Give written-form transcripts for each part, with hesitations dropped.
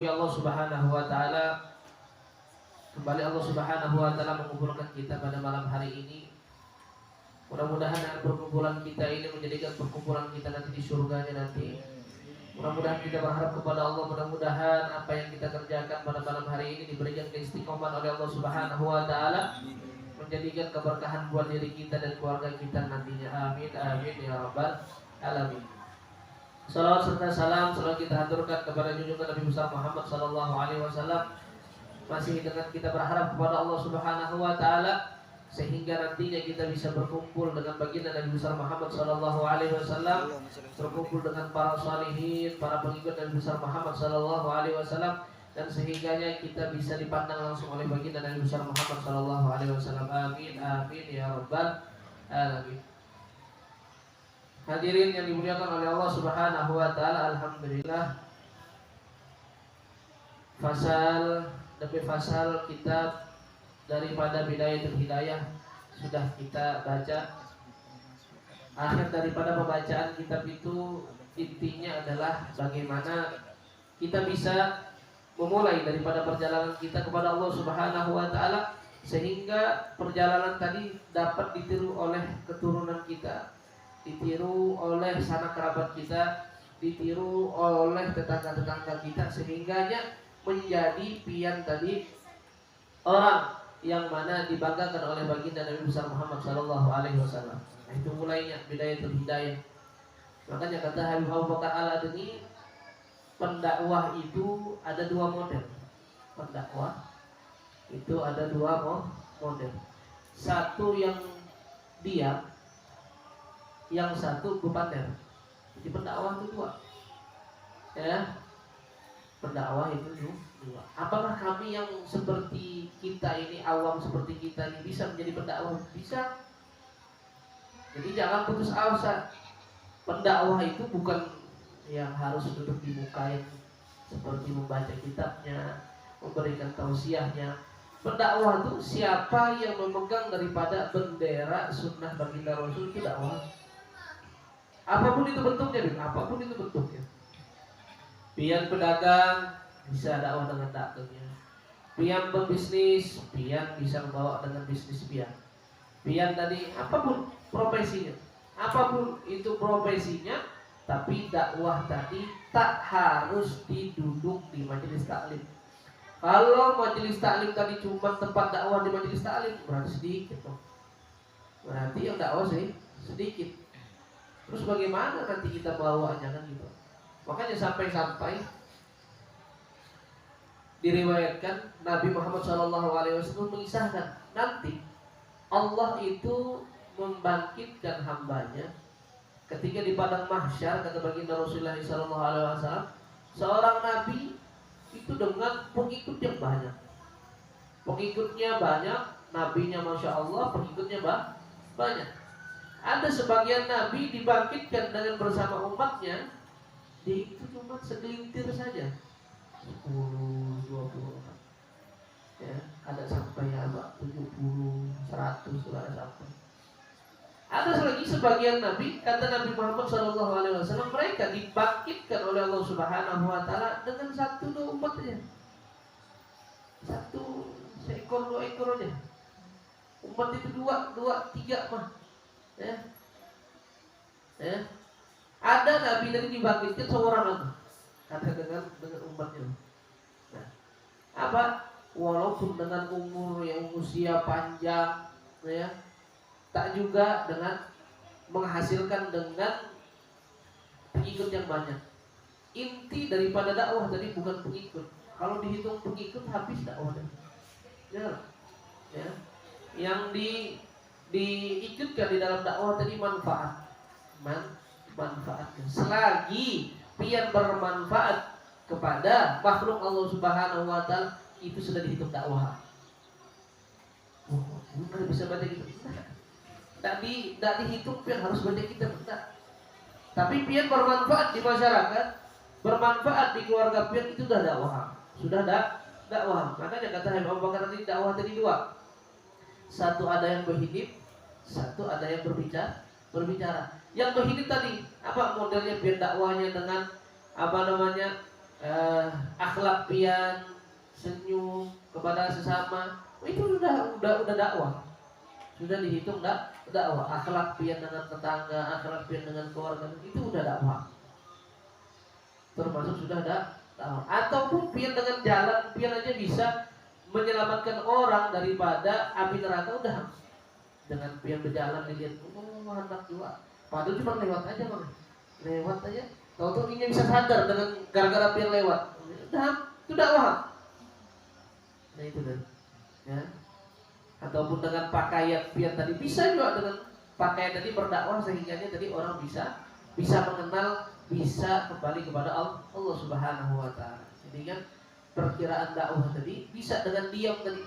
Ya Allah Subhanahu wa taala, kembali Allah Subhanahu wa taala mengumpulkan kita pada malam hari ini. Mudah-mudahan dengan perkumpulan kita ini menjadikan perkumpulan kita nanti di surganya nanti. Mudah-mudahan kita berharap kepada Allah, mudah-mudahan apa yang kita kerjakan pada malam hari ini diberikan keistiqomahan oleh Allah Subhanahu wa taala, menjadikan keberkahan buat diri kita dan keluarga kita nantinya. Amin amin ya rabbal alamin. Salawat serta salam selalu kita haturkan kepada junjungan Nabi besar Muhammad sallallahu alaihi wasallam. Masih dengan kita berharap kepada Allah Subhanahu wa taala sehingga nantinya kita bisa berkumpul dengan baginda Nabi besar Muhammad sallallahu alaihi wasallam, berkumpul dengan para salihin, para pengikut Nabi besar Muhammad sallallahu alaihi wasallam, dan sehingganya kita bisa dipandang langsung oleh baginda Nabi besar Muhammad sallallahu alaihi wasallam. Amin amin ya rabbal alamin. Hadirin yang dimuliakan oleh Allah Subhanahu wa taala, alhamdulillah fasal demi fasal kitab daripada Bidayatul Hidayah sudah kita baca. Akhir daripada pembacaan kitab itu intinya adalah bagaimana kita bisa memulai daripada perjalanan kita kepada Allah Subhanahu wa taala sehingga perjalanan tadi dapat ditiru oleh keturunan kita, ditiru oleh sanak kerabat kita, ditiru oleh tetangga-tetangga kita, sehingganya menjadi pian tadi orang yang mana dibanggakan oleh baginda Nabi besar Muhammad sallallahu alaihi wasallam. Nah, itu mulainya Bidayatul Hidayah. Makanya kata Habib Abu Bakar Al-Adni, pendakwah itu ada dua model. Pendakwah itu ada dua model. Satu yang diam, yang satu berpander. Jadi pendakwah itu dua. Ya. Pendakwah itu dua. Apakah kami yang seperti kita ini, awam seperti kita ini bisa menjadi pendakwah? Bisa. Jadi jangan putus asa. Pendakwah itu bukan yang harus duduk di muka yang seperti membaca kitabnya, memberikan tausiahnya. Pendakwah itu siapa yang memegang daripada bendera sunnah baginda Rasul, itu dakwah. Apapun itu bentuknya, apapun itu bentuknya. Pian pedagang bisa dakwah dengan dagangnya. Pian pembisnis, pian bisa membawa dengan bisnis pian. Pian tadi apapun profesinya, apapun itu profesinya, tapi dakwah tadi tak harus diduduk di majelis taklim. Kalau majelis taklim tadi cuma tempat dakwah di majelis taklim, berarti sedikit toh. Berarti yang dakwah sih sedikit. Terus bagaimana nanti kita bawanya kan gitu. Makanya sampai-sampai diriwayatkan Nabi Muhammad SAW mengisahkan nanti Allah itu membangkitkan hambanya ketika di padang mahsyar, kata baginda Rasulullah SAW, seorang nabi itu dengan pengikut yang banyak. Pengikutnya banyak, nabinya masya Allah, pengikutnya banyak. Ada sebagian nabi dibangkitkan dengan bersama umatnya, dia itu cuma segelintir saja, 10, 20 orang. Ya, ada sampai 70, 100 ada sampai. Ada lagi sebagian nabi, kata Nabi Muhammad SAW, mereka dibangkitkan oleh Allah Subhanahu wa taala dengan 1-2 umat saja. 1 seekor 2 ekor aja. Umat itu 2, 3 mah. Ya. Ada nabi tadi dibangkitkan seorang aja, kata dengan umatnya. Nah, apa? Walaupun dengan umur yang usia panjang, ya, tak juga dengan menghasilkan dengan pengikut yang banyak. Inti daripada dakwah tadi bukan pengikut. Kalau dihitung pengikut habis dakwah tadi. Ya. Yang diikutkan di dalam dakwah tadi manfaat. Manfaatnya. Selagi pian bermanfaat kepada makhluk Allah Subhanahu wa taala, itu sudah dihitung dakwah. Bukan bisa baca gitu. Tidak dihitung pian harus baca kitab. Tapi pian bermanfaat di masyarakat, bermanfaat di keluarga pian, itu sudah dakwah. Sudah dakwah. Makanya kata Habib Abu Bakar tadi, dakwah tadi dua. Satu ada yang berhidup, satu ada yang berbicara. Yang berhidup tadi apa modelnya, biar dakwahnya dengan apa namanya, akhlak pian, senyum kepada sesama, itu udah dakwah. Sudah dihitung dakwah. Akhlak pian dengan tetangga, akhlak pian dengan keluarga, itu udah dakwah. Termasuk sudah dakwah. Ataupun pian dengan jalan, pian aja bisa menyelamatkan orang daripada api neraka, udah. Dengan pian berjalan dilihat, oh anak juga. Padahal cuma lewat aja bang, lewat aja. Tahu-tahu ini bisa sadar dengan gara-gara pian lewat. Udah, itu dakwah. Nah itu kan, ya. Ataupun dengan pakaian pian tadi, bisa juga dengan pakaian tadi berdakwah sehingga tadi orang bisa mengenal, bisa kembali kepada Allah Subhanahu wa taala. Jadi kan perkiraan dakwah tadi bisa dengan diam tadi,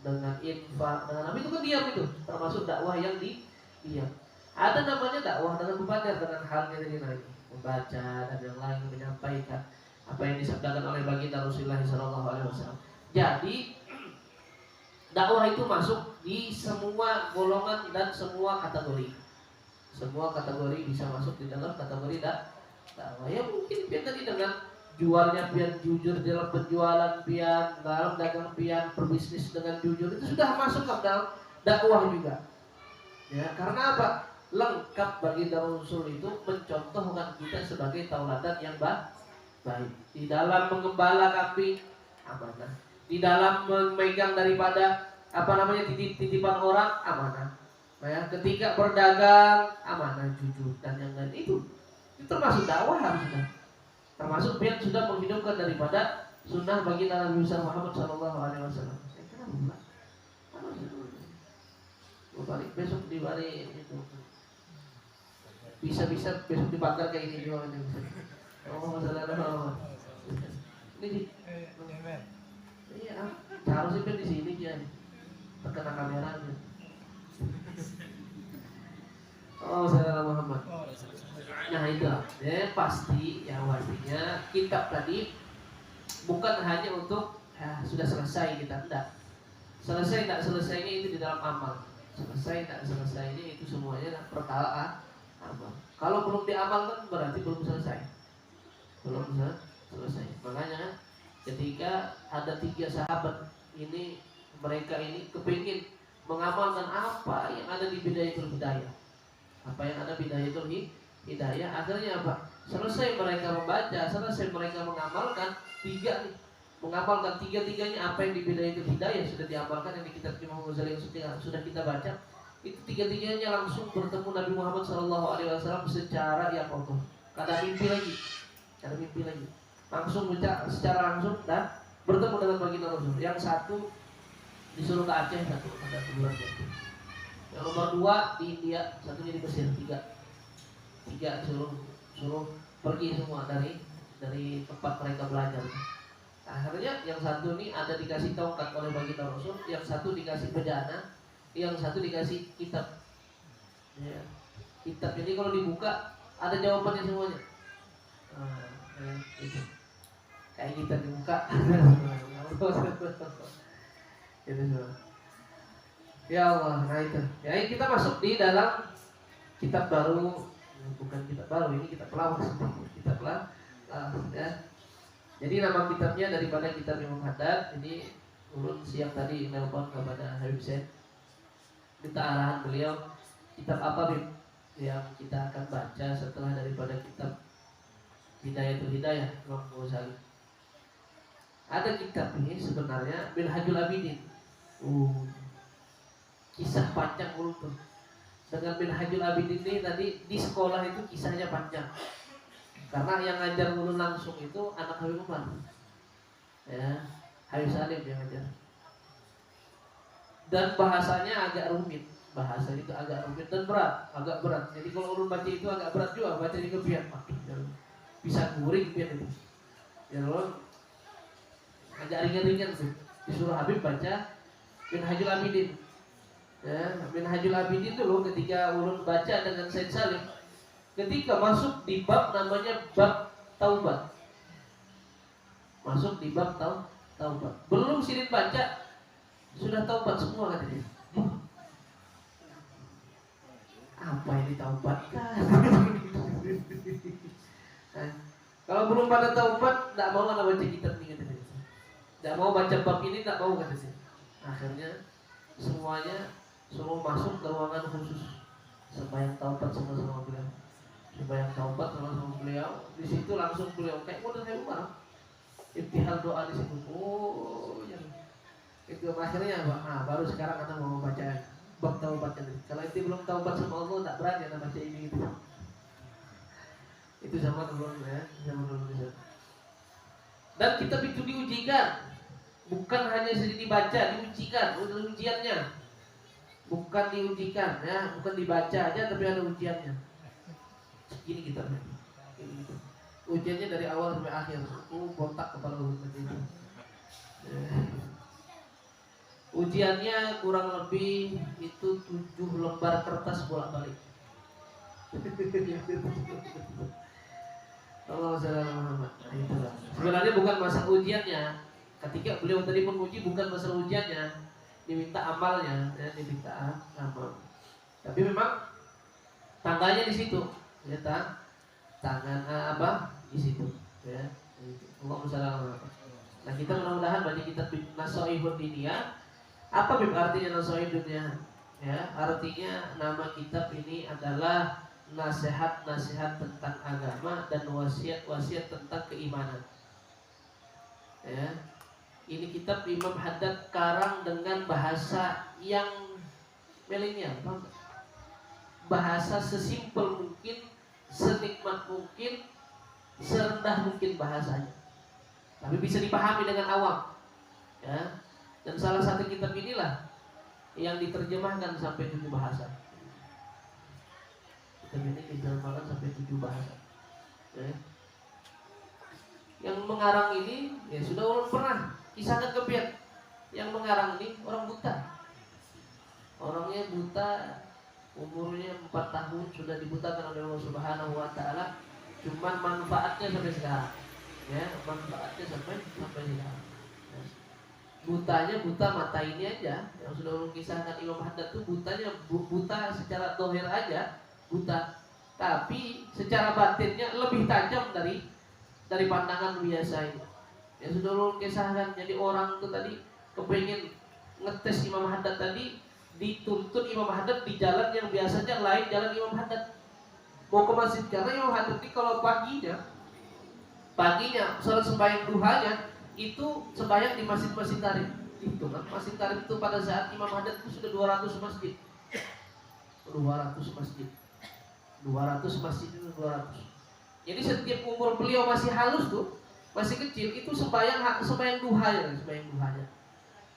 dengan infak, dengan apa itu kan diam, itu termasuk dakwah yang diam. Ada namanya dakwah dengan membaca, dengan halnya tadi lagi membaca dan yang lain, menyampaikan apa yang disabdakan oleh baginda Rasulullah SAW. Jadi dakwah itu masuk di semua golongan dan semua kategori. Semua kategori bisa masuk di dalam kategori dakwah. Ya mungkin pian tadi dengan jualnya pian jujur dalam penjualan pian, dalam dagang pian, berbisnis dengan jujur, itu sudah masuk ke dalam dakwah juga. Ya, karena apa? Lengkap bagi Rasul itu mencontohkan kita sebagai tauladan yang baik. Di dalam mengembala kambing, amanah. Di dalam memegang daripada titipan orang, amanah. Ya, ketika berdagang, amanah, jujur dan yang lain, itu termasuk dakwah harusnya. Termasuk yang sudah menghidupkan daripada sunnah bagi Nabi Muhammad SAW. Balik besok di bari itu. Bisa besok dibakar kayak ini juga. Oh masalah apa? Ini iya, harusnya kan di sini dia terkena kameranya. Oh saudara Muhammad. Nah itu, pastinya kitab tadi bukan hanya untuk sudah selesai kita, enggak. Selesainya itu di dalam amal. Selesainya itu semuanya perkara amal. Kalau belum diamalkan berarti belum selesai. Makanya ketika ada 3 sahabat ini, mereka ini kepingin mengamalkan apa yang ada di Bidayatul Hidayah. Apa yang ada Bidayatul Hidayah, akhirnya apa? Selesai mereka membaca, selesai mereka mengamalkan mengamalkan tiga-tiganya apa yang di Bidayatul Hidayah sudah diamalkan, yang di kitab Imam Ghazali yang sudah kita baca. Itu tiga-tiganya langsung bertemu Nabi Muhammad SAW secara kokoh. Kada mimpi lagi. Langsung secara langsung dan bertemu dengan baginda Rasul. Yang satu disuruh ke Aceh, satu ada keluar itu. Yang nomor 2 di India, satunya di Mesir, 3 suruh pergi semua dari tempat mereka belajar. Akhirnya yang satu ini ada dikasih tongkat oleh baginda Rasul, yang satu dikasih bejana, yang satu dikasih kitab. Ya, kitab ini kalau dibuka ada jawabannya semuanya. Itu kayak kita dibuka. Itu semua. Ya Allah, nah itu. Ya kita masuk di dalam kitab baru, bukan kitab baru, ini kitab lawas, kitab ya. Jadi nama kitabnya daripada kitab Imam Haddad. Ini ulun siang tadi nelpon kepada Habib Zain, minta arahan beliau kitab apa Bib yang kita akan baca setelah daripada kitab Bidayatul Hidayah Imam Ghazali. Ada kitab ini sebenarnya Minhajul Abidin. Kisah panjang ulun tuh. Dengan Minhajul Abidin ini tadi di sekolah itu kisahnya panjang. Karena yang ngajar ulun langsung itu anak Habib Umar. Ya, Habib Salim yang ngajar. Dan bahasanya agak rumit. Bahasa itu agak rumit dan agak berat. Jadi kalau ulun baca itu agak berat juga, baca di kebian. Bisa guring pian itu. Ya ulun agak ringan-ringan tuh. Disuruh Habib baca Minhajul Abidin. Ya, Minhajul Abidin dulu ketika ulun baca dengan Said Salim, ketika masuk di bab namanya bab taubat. Masuk di bab taubat. Belum sirin baca sudah taubat semua kan dia. Apa ini taubat kan? Kalau belum pada taubat, tidak mau anak baca kitab ini kata dia. Tidak mau baca bab ini, tidak mau kata dia. Akhirnya semuanya suruh masuk ke ruangan khusus sembahyang taubat sama-sama beliau. Sembahyang taubat sama-sama beliau. Di situ langsung beliau kayak model kayak Umar. Ibtihal doa di situ. Oh, ya. Itu akhirnya baru sekarang anak mau baca bab taubat ini. Kalau itu belum taubat sama Allah, tak berani anak baca ini gitu. Itu zaman dulu ya, zaman dulu. Dan kitab itu diujikan, bukan hanya saja dibaca, diujikan, ujiannya. Bukan diujikan ya, bukan dibaca aja tapi ada ujiannya. Gini kitabnya. Gitu. Ujiannya dari awal sampai akhir. Botak kepala umat itu. Ujiannya kurang lebih itu 7 lembar kertas bolak-balik. Allah Muhammad. Sebenarnya bukan masalah ujiannya. Ketika beliau tadi menguji bukan masalah ujiannya, diminta amalnya, ya, diminta amal. Tapi memang tangganya di situ, ya tangan apa di situ, ya. Allah Muhammad. Nah kita mudah-mudahan baca kitab Nasoihud Dunia. Apa artinya Nasoihud Dunia? Ya, artinya nama kitab ini adalah nasihat-nasihat tentang agama dan wasiat-wasiat tentang keimanan. Ya. Ini kitab Imam Haddad karang dengan bahasa yang milenial, bahasa sesimpel mungkin, senikmat mungkin, serendah mungkin bahasanya, tapi bisa dipahami dengan awam. Ya. Dan salah satu kitab inilah yang diterjemahkan sampai 7 bahasa. Kitab ini diterjemahkan sampai 7 bahasa. Ya. Yang mengarang ini ya sudah orang pernah kisahkan kepian. Yang mengarang ini orang buta. Orangnya buta, umurnya 4 tahun sudah dibutakan oleh Allah Subhanahu wa taala. Cuman manfaatnya sampai sekarang. Ya, manfaatnya sampai sekarang. Ya. Butanya buta mata ini aja. Yang sudah orang kisahkan Imam Haddad itu butanya buta secara dohir aja, buta. Tapi secara batinnya lebih tajam dari pandangan biasa ini. Ya sudah ulun kisahkan, jadi orang itu tadi kepingin ngetes Imam Haddad tadi, dituntut Imam Haddad di jalan yang biasanya lain jalan Imam Haddad. Mau ke masjid karena Imam Haddad ini kalau paginya sholat sembahyang duhanya itu sembahyang di masjid-masjid tarif. Itu kan masjid tarif itu pada saat Imam Haddad itu sudah 200 masjid. 200 masjid. 200 masjid itu 200. Jadi setiap umur beliau masih halus tuh, masih kecil itu sembahyang duhanya.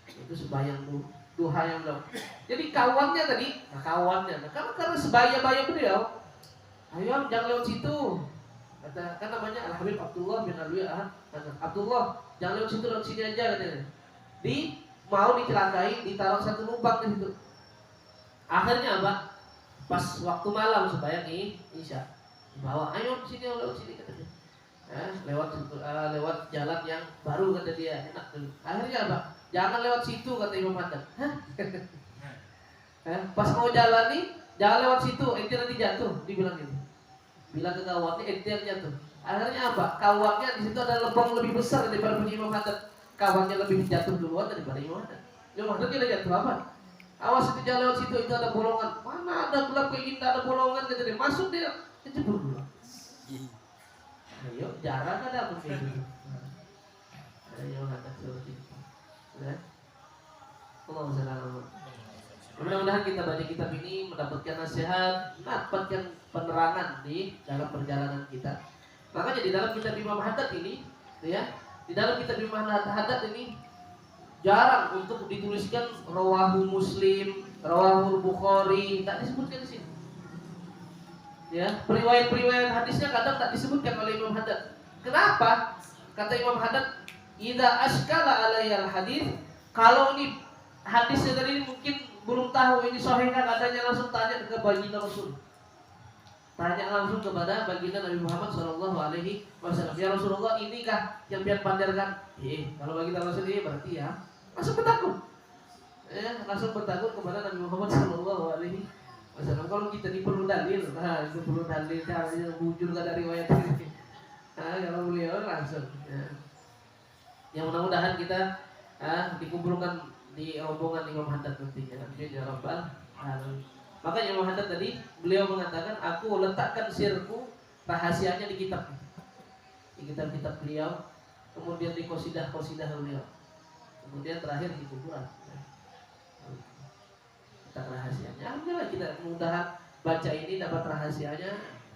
Itu sembahyang duha yang beliau. Jadi kawannya tadi, karena sebaya-baya beliau, ayo jangan lewat situ. Kan namanya Al Habib Abdullah bin Alwi Abdullah, jangan lewat situ, lewat sini aja katanya. Mau dicelakai, ditaruh satu lubang di situ. Akhirnya apa? Pas waktu malam sembahyang Isya, dibawa, ayo sini, lewat sini katanya. Lewat jalan yang baru kata dia, enak dulu. Akhirnya apa? Jangan lewat situ kata Imam Haddad. Pas mau jalan nih, jangan lewat situ, ente nanti jatuh, dibilang gitu. Bilang ke kawannya, ente yang jatuh. Akhirnya apa? Kawannya di situ ada lubang lebih besar daripada punya Imam Haddad. Kawannya lebih jatuh duluan daripada Imam Haddad. Imam Haddad dia jatuh apa? Awas itu jangan lewat situ, itu ada bolongan. Mana ada gelap kayak gini, ada bolongan kata dia. Masuk dia, kejebur dulu. Ayo, jarang ada apa kayak gitu. Ayo kata seperti itu. Ya. Mudah-mudahan kita baca kitab ini mendapatkan nasihat, mendapatkan penerangan di dalam perjalanan kita. Makanya di dalam kitab Imam Haddad ini, ya, di dalam kitab Imam Haddad ini jarang untuk dituliskan rawahu Muslim, rawahu Bukhari, tak disebutkan di sini. Ya, periwayat-periwayat hadisnya kadang tak disebutkan oleh Imam Haddad. Kenapa? Kata Imam Haddad, "Idza askala alayyal hadis", kalau ini hadisnya tadi mungkin belum tahu ini sahih kan adanya, langsung tanya ke baginda Rasul. Tanya langsung kepada baginda Nabi Muhammad sallallahu alaihi wasallam. Ya Rasulullah, inikah yang biar pandarkan? Kalau baginda Rasul ini berarti ya langsung bertakut. Langsung bertakut kepada Nabi Muhammad sallallahu alaihi wasallam. Kalau kita ini perlu dalil, itu perlu dalil, wujud dari riwayat ini. Kalau beliau langsung. Ya. Yang mudah-mudahan kita dikumpulkan di rombongan Imam Haddad nantinya. Amin ya rabbal alamin. Makanya Imam Haddad tadi beliau mengatakan, aku letakkan sirku rahasianya di kitab, beliau, kemudian di qasidah beliau, kemudian terakhir di kuburan. Letak rahasianya. Alhamdulillah kita mudah baca ini dapat rahasianya.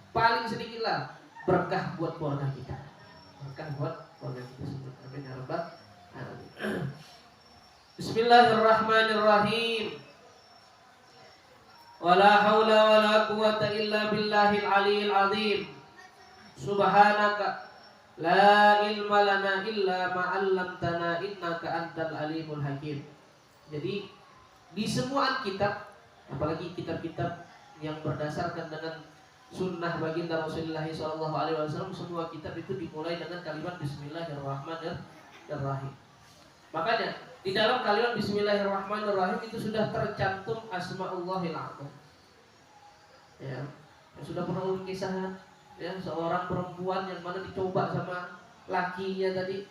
Paling sedikitlah berkah buat keluarga kita. Berkah buat keluarga kita semua. Amin ya rabbal alamin. Bismillahirrahmanirrahim. Wala haula wala quwata illa billahil aliyil azim. Subhanaka la ilma lana illa ma 'allamtana innaka antal alimul hakim. Jadi di semua kitab, apalagi kitab-kitab yang berdasarkan dengan sunnah baginda Rasulullah SAW, semua kitab itu dimulai dengan kalimat Bismillahirrahmanirrahim. Makanya di dalam kalimat Bismillahirrahmanirrahim itu sudah tercantum Asma'ullahil A'zam. Ya, sudah pernah kisah ya seorang perempuan yang mana dicoba sama lakinya tadi,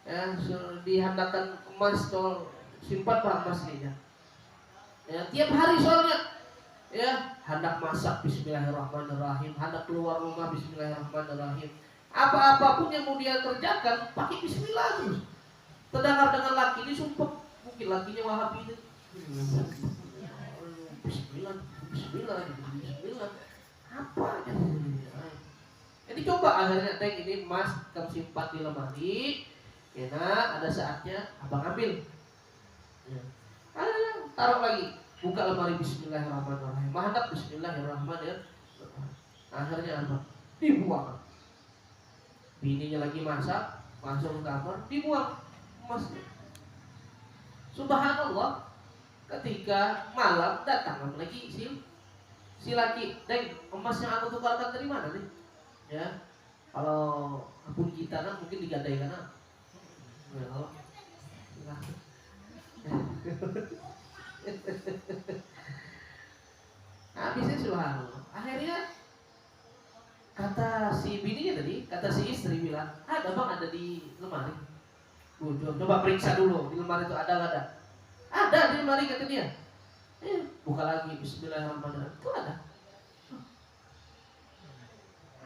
ya dihandakan emas, tol simpan emas dia. Ya, tiap hari soalnya ya hendak masak Bismillahirrahmanirrahim, hendak keluar rumah Bismillahirrahmanirrahim. Apa-apapun yang mau dia kerjakan pakai Bismillah terus. Terdengar dengan laki ini sumpah, mungkin lakinya Wahabi itu. Bismillah, Bismillah, Bismillah. Apa aja? Jadi coba akhirnya teng ini emas kamu simpan di lemari, karena ada saatnya abang ambil. Ya. Taruh lagi, buka lemari Bismillahirrahmanirrahim, menghadap Bismillahirrahmanirrahim. Akhirnya apa? Dibuang. Bininya lagi masak, masuk ke kamar, dibuang emasnya. Subhanallah, ketika malam datang lagi si laki, "Deng, emas yang aku tukarkan dari mana nih?" Ya, kalau pun kita kan mungkin digadaikan. Ya, kalau habisnya subhanallah. Akhirnya kata si bininya tadi, kata si istri bilang, "Ada bang, ada di lemari." Coba periksa dulu di lemari itu ada nggak ada? Ada di lemari kata dia. Buka lagi Bismillahirrahmanirrahim, itu ada.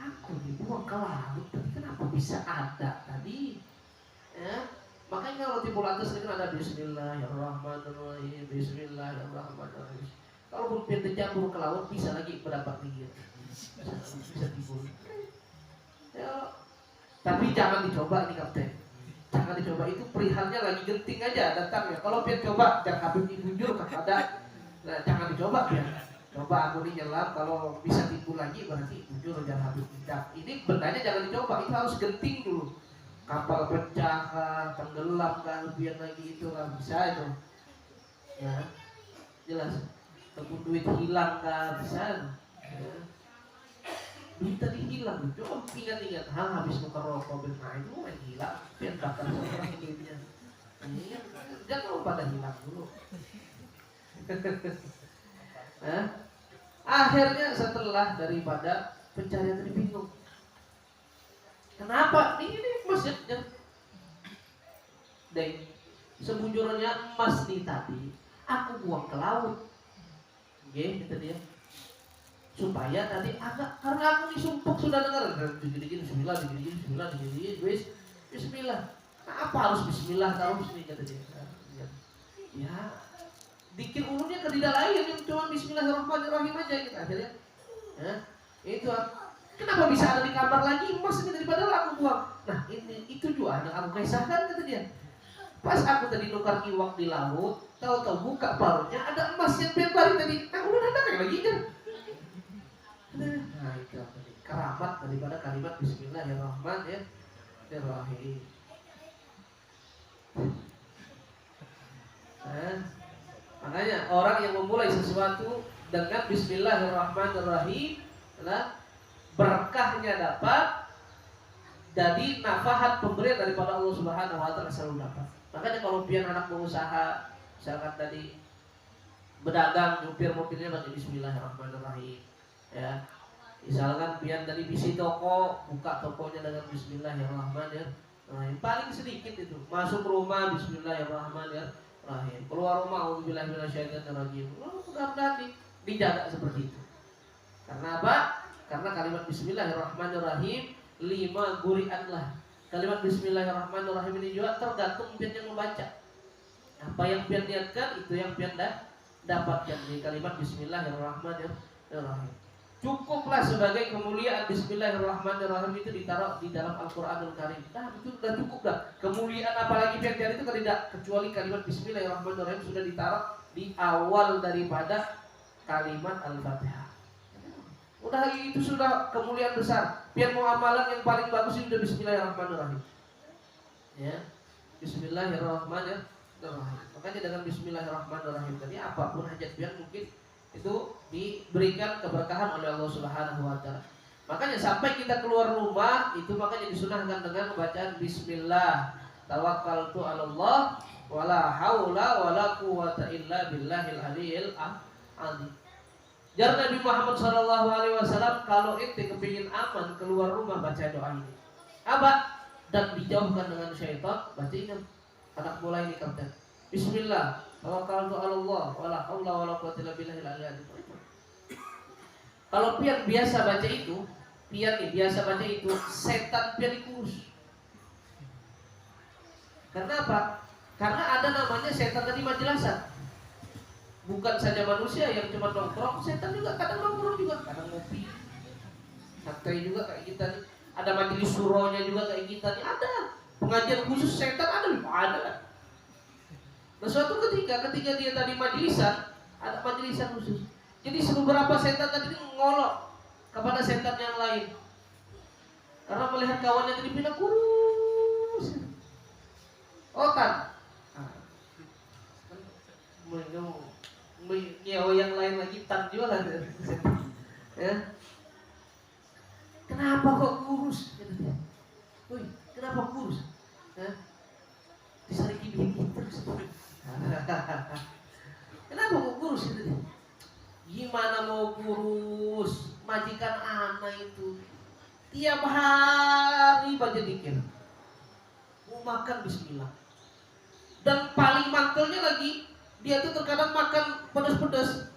Aku dibuang ke laut, tapi kenapa bisa ada tadi? Ya, makanya kalau timbul atas kan ada Bismillahirrahmanirrahim, Bismillahirrahmanirrahim. Kalau pun terjatuh ke laut bisa lagi berapa tinggi? Bisa timbul. Ya, tapi jangan dicoba nih kapten. Jangan dicoba, itu perihalnya lagi genting aja datangnya. Kalau pian coba jangan habis dibujur kan ada. Nah, jangan dicoba pian. Coba aku ini nyelam, kalau bisa timbul lagi berarti bujur jangan habis tidak. Ini bendanya jangan dicoba, itu harus genting dulu. Kapal pecah kan, tenggelam kan, pian lagi itu kan bisa itu. Ya, jelas. Ataupun duit hilang kan bisa. Ya. Duit tadi hilang, coba ingat-ingat, habis muka rokok bermain itu main hilang, biar bakal seorang duitnya. Ini jangan pada hilang dulu. Nah, akhirnya setelah daripada pencarian tadi bingung, kenapa ini masjidnya? Deng, sebujurnya emas nih tadi, aku buang ke laut. Oke, itu dia. Supaya tadi agak, karena aku disumpuk sudah dengar digini bismillah, bismillah. Apa harus bismillah terus nih kata dia. Ya, dikir ulunnya ke tidak lain yang cuma Bismillahirrahmanirrahim aja gitu akhirnya. Ya, itu kenapa bisa ada di kamar lagi emas ini daripada aku buang. Nah ini itu juga yang aku kisahkan kata dia. Pas aku tadi nukar iwak di laut, tahu-tahu buka parutnya ada emas yang bebari tadi. Aku udah ada kayak lagi kan. Nah itu keramat daripada kalimat Bismillahirrahmanirrahim. Nah, makanya orang yang memulai sesuatu dengan Bismillahirrahmanirrahim adalah berkahnya dapat, jadi nafahat pemberian daripada Allah Subhanahu wa taala selalu dapat. Makanya kalau pian anak pengusaha misalkan tadi berdagang, nyupir mobilnya pakai Bismillahirrahmanirrahim, ya Misalkan pian dari bisi toko, buka tokonya dengan Bismillahirrahmanirrahim. Paling sedikit itu. Masuk rumah Bismillahirrahmanirrahim. Keluar rumah auzubillahi minasyaitonirrajim. Mudah-mudahan dijaga seperti itu. Karena apa? Karena kalimat Bismillahirrahmanirrahim 5 quri'atlah. Kalimat Bismillahirrahmanirrahim ini juga tergantung pian yang membaca. Apa yang pian niatkan itu yang pian dapatkan di kalimat Bismillahirrahmanirrahim. Cukuplah sebagai kemuliaan Bismillahirrahmanirrahim itu ditaruh di dalam Al-Quranul Karim. Nah itu sudah cukup dah. Kemuliaan apalagi pian itu tidak, kecuali kalimat Bismillahirrahmanirrahim sudah ditaruh di awal daripada kalimat Al-Fatihah. Udah itu sudah kemuliaan besar. Pian mau amalan yang paling bagus itu udah Bismillahirrahmanirrahim. Ya, Bismillahirrahmanirrahim. Makanya dengan Bismillahirrahmanirrahim tadi apapun hajat pian mungkin itu diberikan keberkahan oleh Allah Subhanahu wa taala. Makanya sampai kita keluar rumah itu makanya disunahkan dengan bacaan Bismillah. Tawakkaltu 'ala Allah wala haula wala quwwata illa billahil aliyil azim. Jar Nabi Muhammad sallallahu alaihi wasallam, kalau ente kepingin aman keluar rumah baca doa ini. Apa? Dan dijauhkan dengan syaitan, baca ini. Anak mulai ini kapten. Bismillah. Tawakkaltu 'ala Allah wala haula wala quwwata illa billahil aliyil azim. Kalau pian biasa baca itu, setan pian dikurus. Karena apa? Karena ada namanya setan tadi majelasan. Bukan saja manusia yang cuma nongkrong, setan juga kadang nongkrong juga, kadang ngopi. Santai juga kayak kita nih. Ada majelis suronya juga kayak kita nih, ada. Pengajian khusus setan ada. Nah suatu ketika dia tadi majelisan, ada majelisan khusus. Jadi beberapa setan tadi ngolok kepada setan yang lain. Karena melihat kawannya tadi pindah kurus. Otan. Yang lain lagi tan juga lah. Ya. Kenapa kok kurus? Woi, kenapa kurus? Disariki bikin terus. Kenapa kok kurus? Gimana mau kurus? Majikan anak itu tiap hari baca zikir, mau makan Bismillah. Dan paling mantelnya lagi, dia tuh terkadang makan pedas-pedas,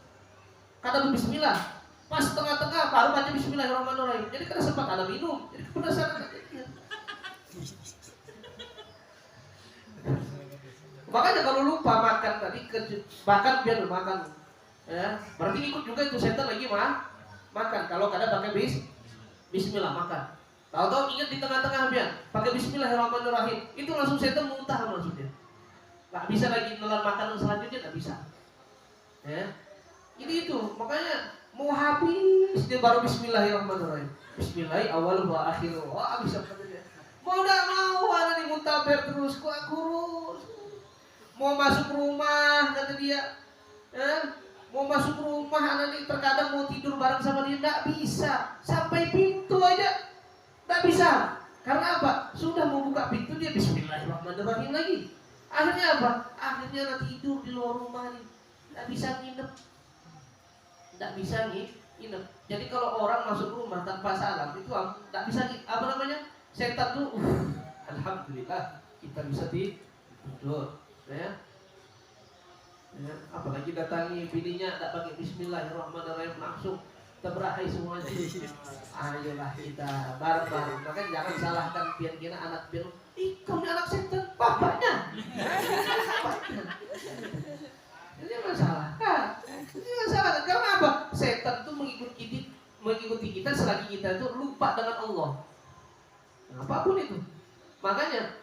kadang Bismillah. Pas tengah-tengah baru baca Bismillahirrahmanirrahim. Jadi karena sempat ada minum, jadi kepedasan aja. Makanya kalau lupa makan tadi, bahkan biar makan, ya, berarti ikut juga itu setan lagi makan. Kalau kadang pakai Bismillah makan. Tahu-tahu ingat di tengah-tengah biar pakai Bismillahirrahmanirrahim, itu langsung setan muntah maksudnya. Nggak bisa lagi nelan makanan selanjutnya, nggak bisa. Ya, ini itu makanya mau habis dia baru Bismillahirrahmanirrahim. Bismillah awal wa akhir. Wah bisa katanya. Mau nggak mau ada di muntaber terus kuat kurus. Mau masuk rumah kata dia, mau masuk rumah anak ini terkadang mau tidur bareng sama dia nggak bisa, sampai pintu aja nggak bisa. Karena apa? Sudah mau buka pintu dia Bismillahirrahmanirrahim lagi. Akhirnya apa? Akhirnya nanti tidur di luar rumah nih, nggak bisa nginep. Jadi kalau orang masuk rumah tanpa salam itu nggak bisa setan tuh. Alhamdulillah kita bisa tidur. Ya, apalagi datangi bininya tak pakai Bismillahirrahmanirrahim langsung terberahai semuanya. Ayolah kita bareng-bareng. Makanya jangan salahkan pian kira anak pian. Kamu ini anak setan, bapaknya. Ini masalah. Ini masalah. Karena apa? Setan itu mengikuti kita selagi kita itu lupa dengan Allah. Apapun itu. Makanya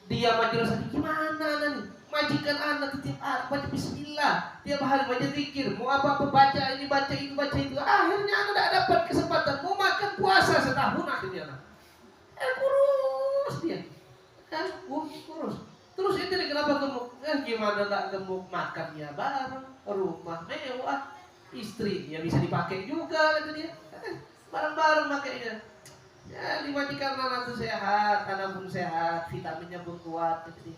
dia majelis gimana nih? Majikan anak tiap hari baca Bismillah, tiap hari baca zikir, mau apa baca ini baca itu baca itu. Akhirnya anak tidak dapat kesempatan mau makan puasa setahun akhirnya anak. Kurus dia, kurus. Terus itu kenapa gemuk? Gimana tak gemuk, makannya bareng, rumah mewah, istri ya bisa dipakai juga itu dia. Bareng-bareng makainya. Ya dimajikan anak itu sehat, anak pun sehat, vitaminnya pun kuat gitu.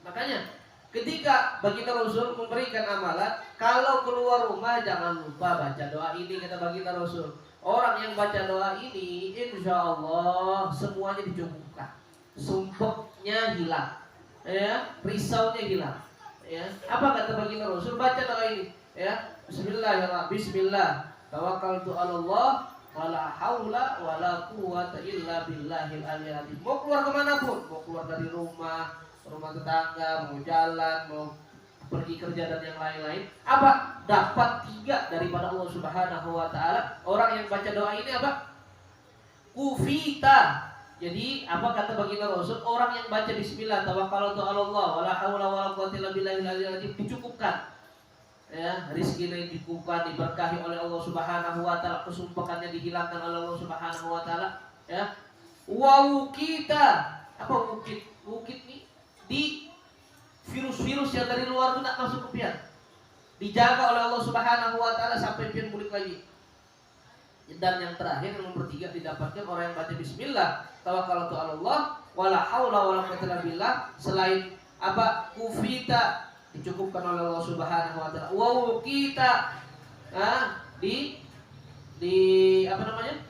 Makanya Ketika baginda Rasul memberikan amalan, kalau keluar rumah jangan lupa baca doa ini, kata baginda Rasul. Orang yang baca doa ini, insya Allah semuanya dicukupkan, sumpeknya hilang, ya, risaunya hilang. Ya, apa kata baginda Rasul? Baca doa ini, ya, Bismillahirrahmanirrahim. Bismillah, tawakkaltu 'alallah, wala haula wala quwwata illa billahil aliyyil azim. Mau keluar kemanapun, mau keluar dari rumah tetangga, mau jalan, mau pergi kerja dan yang lain-lain, apa? Dapat 3 daripada Allah Subhanahu wa taala. Orang yang baca doa ini apa? Kufita. Jadi apa kata baginda Rasul? Orang yang baca bismillah tawakkaltu 'alallah wala haula wala quwwata illa billahil aliyyil azim dicukupkan. Ya, rizkinya dicukupkan, diberkahi oleh Allah Subhanahu wa taala, kesumpahannya dihilangkan oleh Allah Subhanahu wa taala, ya. Wa kita, apa wukit? Wukit nih di virus-virus yang dari luar itu tidak masuk ke pian, dijaga oleh Allah Subhanahu wa taala sampai pian balik lagi. Dan yang terakhir, yang nomor 3, didapatkan orang yang baca bismillah tawakkaltu 'alallah wala haula wala quwwata illa billah, selain apa? Kufita, dicukupkan oleh Allah Subhanahu wa taala. Wa kita di apa namanya?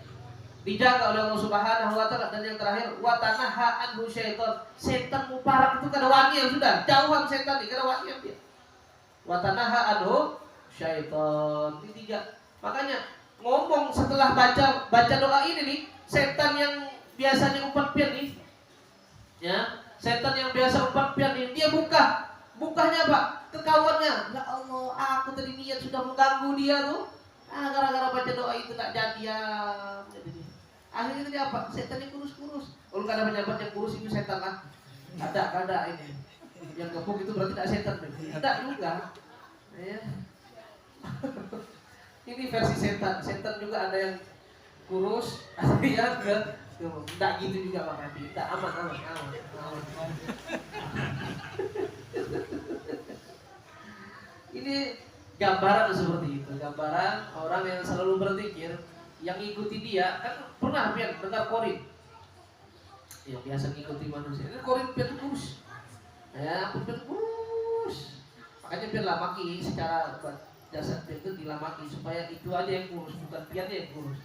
Dijaga oleh Allah Subhanahu wa taala. Dan yang terakhir, wa tanaha anhu syaitan. Setan muparak itu kada wani yang sudah, jauhan setan ini kada wani dia. Wa tanaha anhu syaitan. Ini 3. Makanya ngomong setelah baca doa ini nih, setan yang biasanya umpat pian nih, ya, setan yang biasa umpat pian nih, dia bukanya apa? Ke kawannya. Ya Allah, aku tadi niat sudah mengganggu dia tuh. Gara-gara baca doa itu tak jadi ya. Akhirnya dia apa? Setan yang kurus-kurus. Kalau ada pejabat yang kurus itu setan lah. Ada ini. Yang gemuk itu berarti tidak setan. Tidak juga. Ya. Ini versi setan. Setan juga ada yang kurus, ada yang tidak gitu juga Pak Nabi. Tidak, aman. Ini gambaran seperti itu. Gambaran orang yang selalu berzikir, yang ikuti dia. Kan pernah pian dengar korin, yang biasa ngikuti manusia. Ini korin pian kurus, ya, pian kurus. Makanya pian lamaki secara jasad pian itu dilamaki supaya itu aja yang kurus, bukan piannya yang kurus.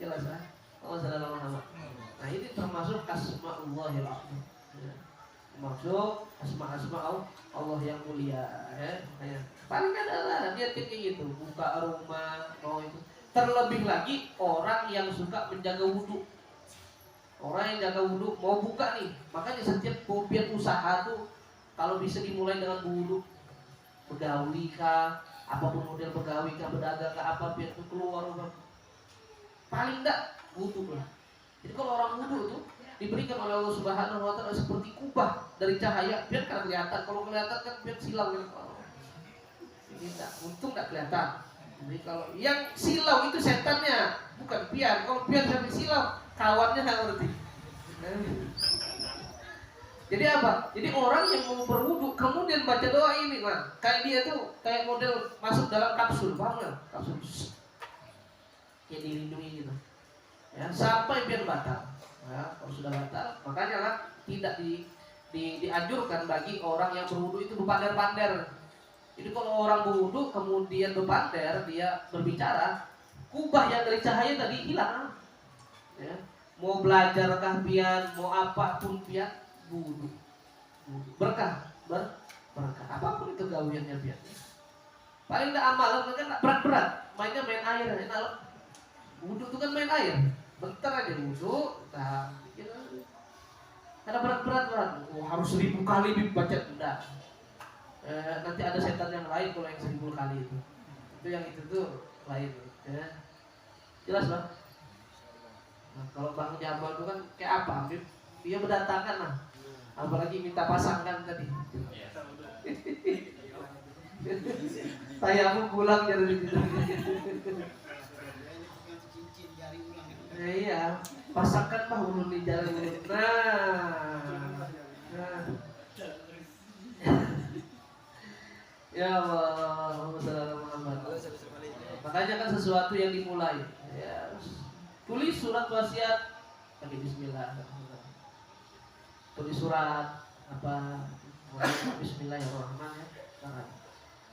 Jelas lah. Allah Subhanahu Muhammad. Nah ini termasuk asma'ullahil a'zam. Ya. Masuk asma Allah yang mulia, ya. Paling adalah dia kayak gitu, buka rumah mau itu. Terlebih lagi orang yang suka menjaga wudhu. Orang yang jaga wudhu mau buka nih, makanya setiap kopian usaha tuh kalau bisa dimulai dengan wudhu, begawi kah, apapun model begawi kah, berdagang kah, apa biar tuh keluar rumah. Paling enggak wudhu lah. Jadi kalau orang wudhu tuh diberikan oleh Allah Subhanahu wa taala seperti kubah dari cahaya, biar kan kelihatan. Kalau kelihatan kan biar silau gitu. Ini enggak, untung enggak kelihatan. Jadi kalau yang silau itu setannya, bukan pian. Kalau pian sampai silau, kawannya enggak ngerti. Jadi apa? Jadi orang yang mau berwudu kemudian baca doa ini, nah, kayak dia tuh kayak model masuk dalam kapsul, paham nggak? Kapsul yang dilindungi gitu. Ya, sampai biar batal. Ya, kalau sudah batal, makanya lah tidak dianjurkan bagi orang yang berwudu itu berpander-pander. Jadi kalau orang berwudu kemudian berpander, dia berbicara, kubah yang dari cahaya tadi hilang. Ya, mau belajar kah pian, mau apapun pian, wudu. Berkah, berkah. Apapun itu gawiannya pian. Paling tidak amalan kan berat-berat, mainnya main air, enak. Wudu itu kan main air. Bentar aja wudu, karena berat-berat, harus 1000 kali dibaca, enggak. Nanti ada setan yang lain kalau yang 1000 kali itu yang itu tuh lain, ya. Jelas Bang? Nah, kalau Bang Jamal itu kan kayak apa? Dia mendatangkan lah, apalagi minta pasangan tadi. Tayamu pulang jadi gitu. Iya, pasangkan Pak ulun di jalan ulun. Nah. Ya Allah, Muhammad. Makanya kan sesuatu yang dimulai. Ya, tulis surat wasiat pakai bismillah. Tulis surat apa mulai Bismillahirrahmanirrahim.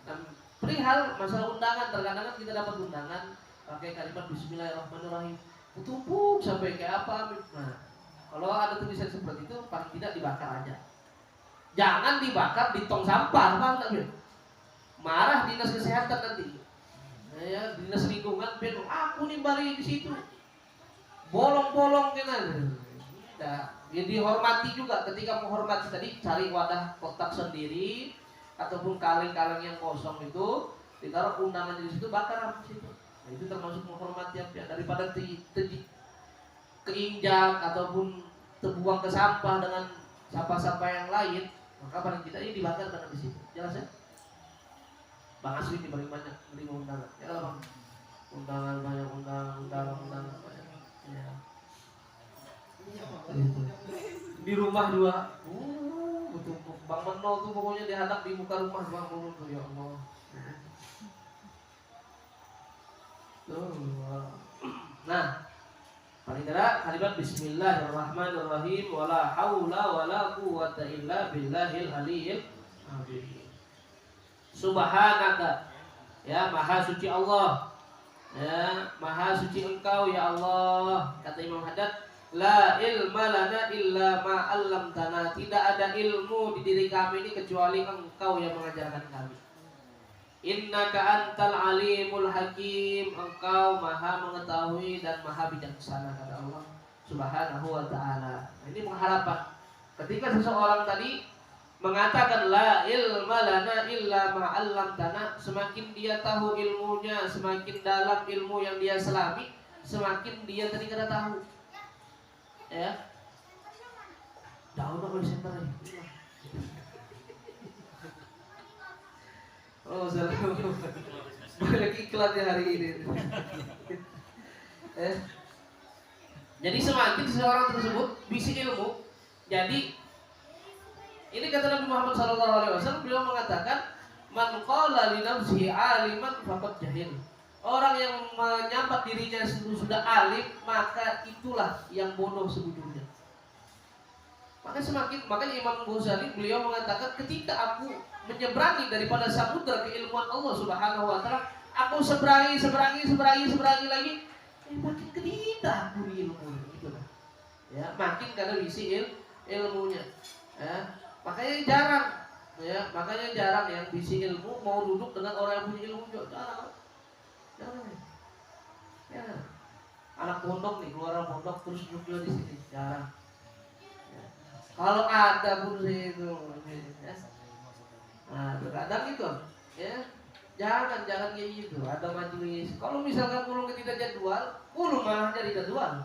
Dan perihal masalah undangan, terkadang kan kita dapat undangan pakai kalimat Bismillahirrahmanirrahim, kutumpuk sampai kayak apa. Nah, kalau ada tulisan seperti itu, paling tidak dibakar aja. Jangan dibakar di tong sampah, paham tak? Marah dinas kesehatan nanti. Ya, dinas lingkungan, aku nih bari di situ, bolong-bolong kena. Nah, ya dihormati juga ketika menghormati tadi, cari wadah kotak sendiri ataupun kaleng-kaleng yang kosong itu, ditaruh undangan di situ, bakar di situ. Nah, itu termasuk menghormati ya, daripada keinjak ataupun terbuang ke sampah dengan sampah-sampah yang lain, maka paling tidak ini dibakar karena di situ. Jelas ya? Bang Aswi diberi banyak menerima undangan. Ya kalau bang, undangan banyak, undangan banyak. Ya. Di rumah juga, betul. Bang Meno tuh pokoknya dihadap di muka rumah Bang Meno tuh, ya Allah. Nah, paling tidak kalimat Bismillahirrahmanirrahim, wala haula wala quwwata illa billahil aliyil azim. Subhanaka, ya maha suci Allah, ya maha suci Engkau ya Allah. Kata Imam Haddad, la ilma lana illa ma 'allamtana. Tidak ada ilmu di diri kami ini kecuali Engkau yang mengajarkan kami. Innaka antal alimul hakim. Engkau maha mengetahui dan maha bijaksana, kata Allah Subhanahu wa ta'ala. Ini pengharapan ketika seseorang tadi mengatakan la ilma lana illa ma 'allamtana, semakin dia tahu ilmunya, semakin dalam ilmu yang dia selami, semakin dia tadi kena tahu. Ya. Daun apa center ini? Oh, salah. Balik iklan ya hari ini. Jadi semakin seseorang tersebut bisi ilmu, jadi ini kata Nabi Muhammad SAW, beliau mengatakan, man qala li nafsihi aliman faqad jahil. Orang yang menyambat dirinya sudah alim, maka itulah yang bodoh sebetulnya. Makanya Imam Ghazali beliau mengatakan, ketika aku menyeberangi daripada samudra keilmuan Allah Subhanahu wa ta'ala, aku seberangi lagi, makin kedita aku di ilmu itu. Ya, makin kada bisi ilmunya. Ya, makanya jarang yang bisi ilmu mau duduk dengan orang yang punya ilmu juga. Jarang. Ya. Anak pondok nih, keluar pondok terus duduk di sini, jarang. Ya. Kalau ada pun itu, ya. Nah, terkadang itu, ya, jangan kayak gitu. Ada majelis. Kalau misalkan ulun tidak jadwal, ulun malah jadi jadwal.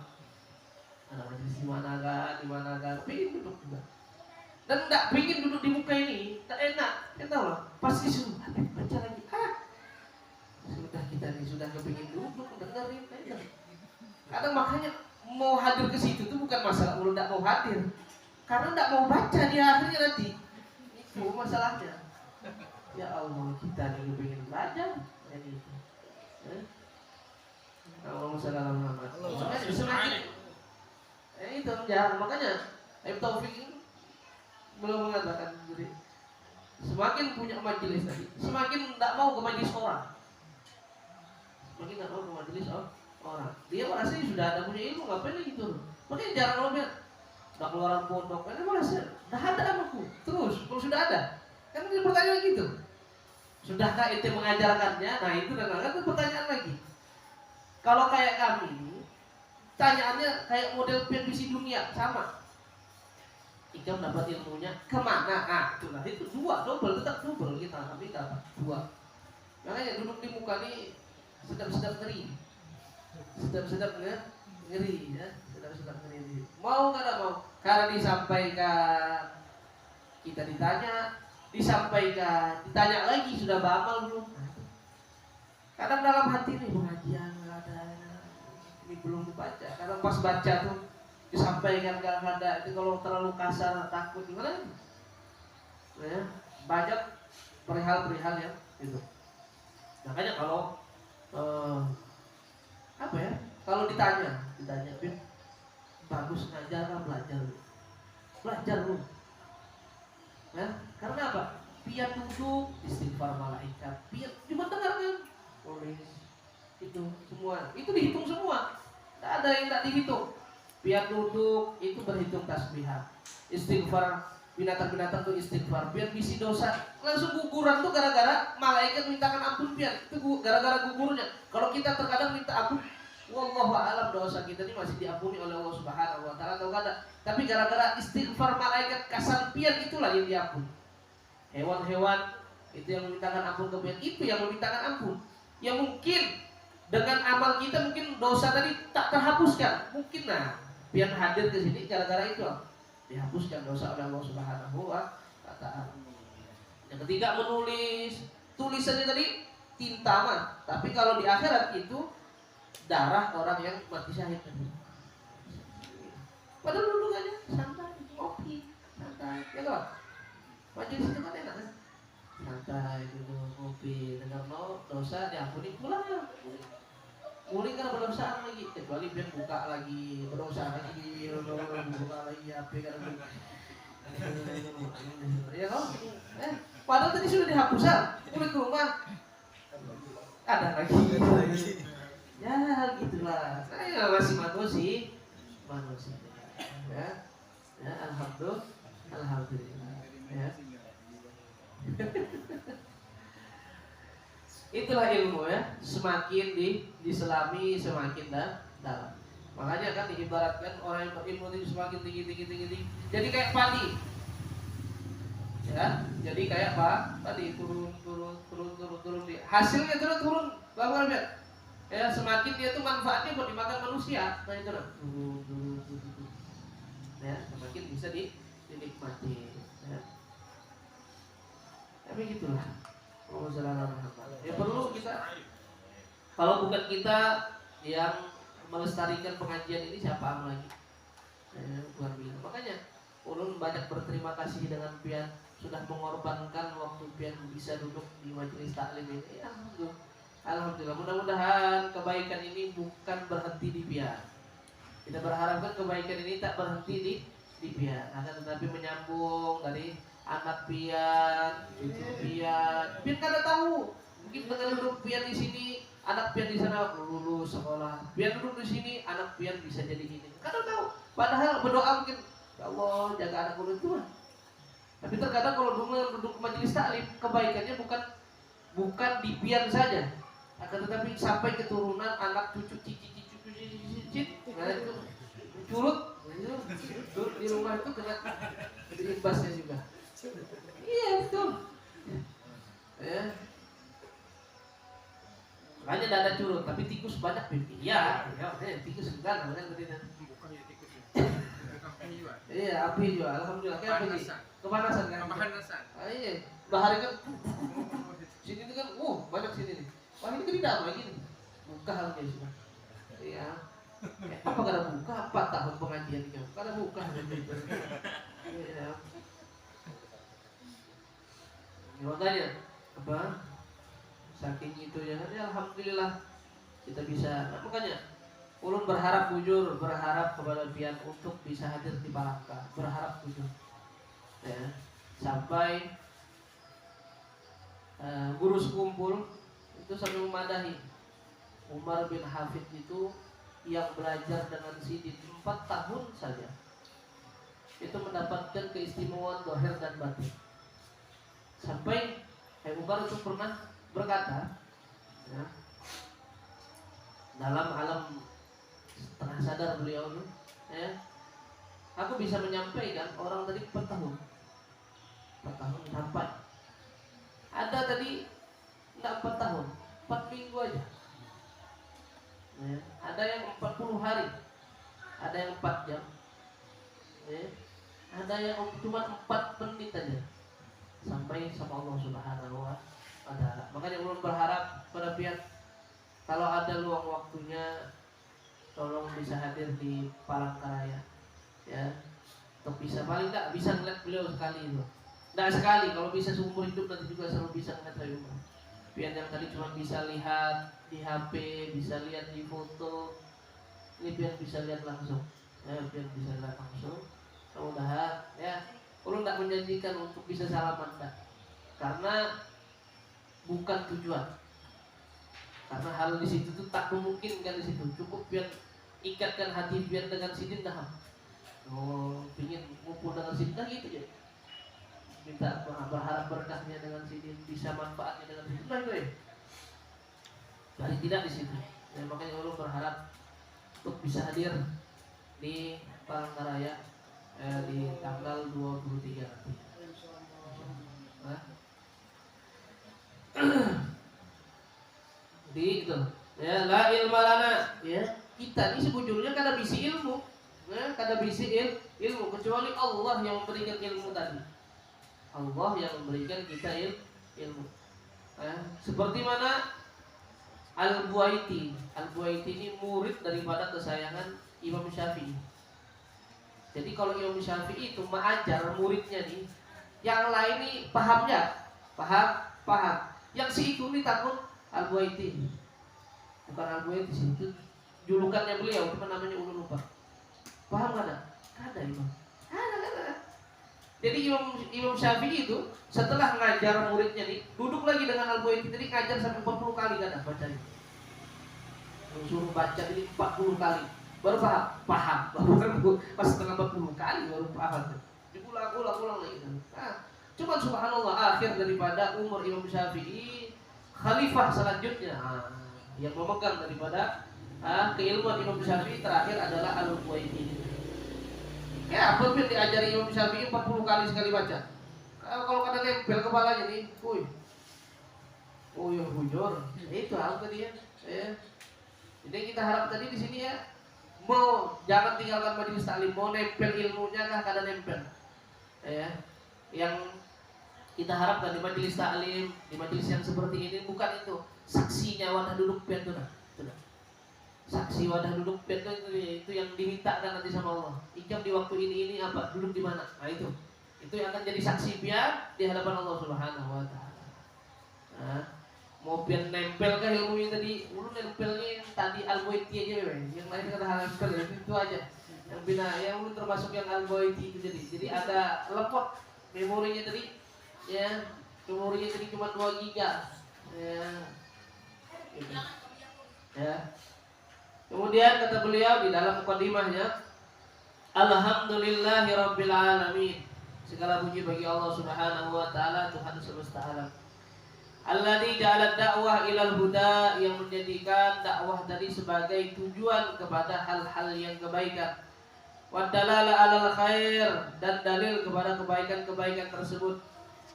Ada majelis di mana kan, pingin duduk juga. Dan tidak pingin duduk di muka ini, tak enak. Kita tahu lah, pasti suruh baca lagi. Sudah kita nih sudah kepingin duduk, dengerin. Kadang makanya mau hadir ke situ tuh bukan masalah ulun tidak mau hadir, karena tidak mau baca di akhirnya nanti. Itu masalahnya. Ya Allah, kita nih pengen belajar jadi itu. Allahumma shalli ala Muhammad. Itu jarang, makanya Ibnu Taufik belum mengatakan jadi semakin punya majelis tadi, semakin tidak mau ke majelis orang. Semakin tidak mau ke majelis orang. Dia merasa sudah ada punya ilmu, ngapain lagi gitu. Makanya jarang lo bilang udah keluaran pondok, karena merasa dah ada anakku. Terus kalau sudah ada, kan ini pertanyaan gitu. Sudahkah ente mengajarkannya? Nah itu kan pertanyaan lagi. Kalau kayak kami, tanyaannya kayak model PNBC dunia, sama. Ika mendapat ilmunya kemana? Itulah itu double kita kami dapat dua. Makanya duduk di muka ini sedap-sedap ngeri, sedap-sedap ngeri ya, sedap-sedap ngeri. Mau kada mau? Karena disampaikan, kita ditanya. Disampaikan, ditanya lagi sudah beramal belum? Kadang dalam hati nih pengajian ada, ini belum dibaca. Kadang pas baca tuh disampaikan kadang ada, itu kalau terlalu kasar takut gimana? Ya, banyak perihal-perihal yang itu. Makanya kalau kalau ditanya, Bin, bagus ngajar kan belajar lu. Ya, pian duduk istighfar malaikat, pian cuma dengarkan tulis itu semua, itu dihitung semua, tidak ada yang tidak dihitung. Pian duduk itu berhitung tasbihat, istighfar binatang-binatang tuh istighfar, pian bisi dosa langsung guguran tuh gara-gara malaikat mintakan ampun pian, itu gara-gara gugurnya. Kalau kita terkadang minta ampun, wallahu a'lam dosa kita ini masih diampuni oleh Allah Subhanahu wa taala atau kada. Tapi gara-gara istighfar malaikat kasar pian itulah yang diampuni. Hewan-hewan itu yang memintakan ampun ke pian, itu yang memintakan ampun. Yang mungkin dengan amal kita mungkin dosa tadi tak terhapuskan. Mungkin nah, pian hadir ke sini gara-gara itu dihapuskan dosa oleh Allah Subhanahu wa taala. Yang ketiga menulis. Tulisannya tadi tinta mah, tapi kalau di akhirat itu darah orang yang mati syahid. Padahal duduk aja santai, kopi, santai, ya kan? Majelis itu kan enak kan? Santai duduk, kopi, dengar dosa diampuni, pulang ya. Mulai kan berdosa lagi, kecuali dia buka lagi, berdosa lagi, buka lagi HP kan. Ya kan? Padahal tadi sudah dihapuskan, mulai ke rumah ada lagi. Ya gitulah. Saya masih manusia. Ya, alhamdulillah. Ya. Itulah ilmu ya, semakin diselami semakin dalam. Makanya kan diibaratkan orang yang berilmu itu semakin tinggi. Jadi kayak padi. Ya, jadi kayak padi turun. Hasilnya turun. Bagaimana lihat? Ya, semakin dia tuh manfaatnya buat dimakan manusia. Nah itu turun. Ya, semakin bisa dinikmati. Ya. Tapi gitulah. Ya perlu kita, kalau bukan kita yang melestarikan pengajian ini siapa lagi? Luar biasa. Makanya ulun banyak berterima kasih dengan pian sudah mengorbankan waktu pian bisa duduk di majelis taklim ini. Ya, alhamdulillah. Mudah-mudahan kebaikan ini bukan berhenti di pian. Kita berharapkan kebaikan ini tak berhenti di pian, akan tetapi menyambung dari anak pian, cucu pian kada tahu. Mungkin dengan duduk pian di sini, anak pian di sana lulus sekolah. Pian duduk di sini, anak pian bisa jadi ini. Kada tahu. Padahal berdoa mungkin, ya Allah jaga anak ulun itu. Tapi terkadang kalau duduk majelis taklim, kebaikannya bukan di pian saja, akan tetapi sampai keturunan, anak cucu cicit. Nah itu curut di rumah itu kena imbasnya juga. Iya betul. Ya. Makanya tidak ada curut, tapi tikus banyak pipi. Iya, tikus enggak, kan betina. Iya, api juga. Alhamdulillah. Kayak begini. Kepanasan kan? Kepanasan. Iya. Bahari kan. Sini itu kan, banyak sini nih. Wah ini tidak lagi nih. Buka halnya sudah. Iya. Apa kada buka? 4 tahun pengajian itu. Kada buka gitu. Iya. Makanya apa? Saking itu ya, alhamdulillah kita bisa. Makanya ulun berharap jujur, berharap kepada pian untuk bisa hadir di Palangka, berharap jujur. Ya, sampai guru sekumpul itu sampai memadahi Umar bin Hafid itu yang belajar dengan Sidin 4 tahun saja itu mendapatkan keistimewaan zahir dan batin. Sampai Umar itu pernah berkata ya, dalam alam setengah sadar beliau itu ya, aku bisa menyampaikan orang tadi 4 tahun sampai ada tadi enggak 4 tahun 4 minggu aja ya, ada yang 40 hari, ada yang 4 jam ya, ada yang cuma 4 menit aja sampai sama Allah Subhanahu wa taala. Makanya ulun berharap pada pihak kalau ada luang waktunya tolong bisa hadir di Palangkaraya ya, untuk bisa paling tak bisa ngeliat beliau sekali itu. Nggak sekali, kalau bisa seumur hidup nanti juga selalu bisa ngeliat saya. Pian yang tadi cuma bisa lihat di HP, bisa lihat di foto, ini pian bisa lihat langsung ya, pian bisa lihat langsung. Mudah-mudahan ya, ulun tak menjanjikan untuk bisa salaman tak. karena bukan tujuan. Karena hal di situ tuh tak memungkinkan di situ. Cukup biar ikatkan hati biar dengan sidin dah. Oh, ingin ngumpul dengan sidin dah gitu ya. Minta berharap berkahnya dengan sidin, bisa manfaatnya dengan sidin dah itu ya. Jadi tidak di situ. Ya, makanya Allah berharap untuk bisa hadir di Palangkaraya di tanggal 23 nanti. Di itu ya la ilma lana ya kita ini sebujurnya kada bisi ilmu ya kada bisi ilmu kecuali Allah yang memberikan ilmu tadi. Allah yang memberikan kita ilmu seperti mana Al-Buaiti ini murid daripada kesayangan Imam Syafi'i. Jadi kalau Imam Syafi'i itu mengajar muridnya nih, yang lain nih pahamnya paham yang si itu nih takut Al-Buaiti, bukan Al-Buaiti sih, itu julukannya beliau, apa namanya ulun lupa. Paham kada? Kada Imam. Kada. Jadi Imam Syafi'i itu setelah ngajar muridnya nih, duduk lagi dengan Al-Buaiti, jadi ngajar sampai 40 kali kada bacanya. Suruh baca ini 40 kali, baru paham. Baru pas setelah 40 kali baru paham. Diulang lagi. Nah, cuma subhanallah akhir daripada umur Imam Syafi'i khalifah selanjutnya yang memegang daripada keilmuan Imam Syafi'i terakhir adalah Al-Buaiti. Ya, apa yang diajari Imam Syafi'i 40 kali sekali baca. Kalau kada nempel kepalanya nih, bujur. Itu hal tadi ya. Jadi kita harap tadi di sini ya, mau jangan tinggalkan majelis taklim, mau nempel ilmunya kah kada nempel. Ya. Yang kita harapkan di majelis taklim, di majelis yang seperti ini bukan itu saksinya wadah duduk pian itu dah. Saksi wadah duduk pian itu yang dimintakan nanti sama Allah. Ijab di waktu ini apa? Duduk di mana? Nah itu yang akan jadi saksi pian di hadapan Allah Subhanahu wa taala. Nah, mau pian nempel kah ilmunya tadi? Ulun nempelnya yang tadi Al-Buaiti aja yang lain kata hal nempel itu aja. Yang bina yang ulun termasuk yang Al-Buaiti itu jadi ada lepot memorinya tadi. Ya, memorinya tadi cuma 2 giga. Ya. Gitu. Ya. Kemudian kata beliau di dalam mukadimahnya, Alhamdulillahirabbil alamin. Segala puji bagi Allah Subhanahu wa taala, Tuhan semesta alam. Alladzi ja'ala dakwah ilal huda, yang menjadikan dakwah tadi sebagai tujuan kepada hal-hal yang kebaikan. Wa dalala 'alal khair, dan dalil kepada kebaikan-kebaikan tersebut.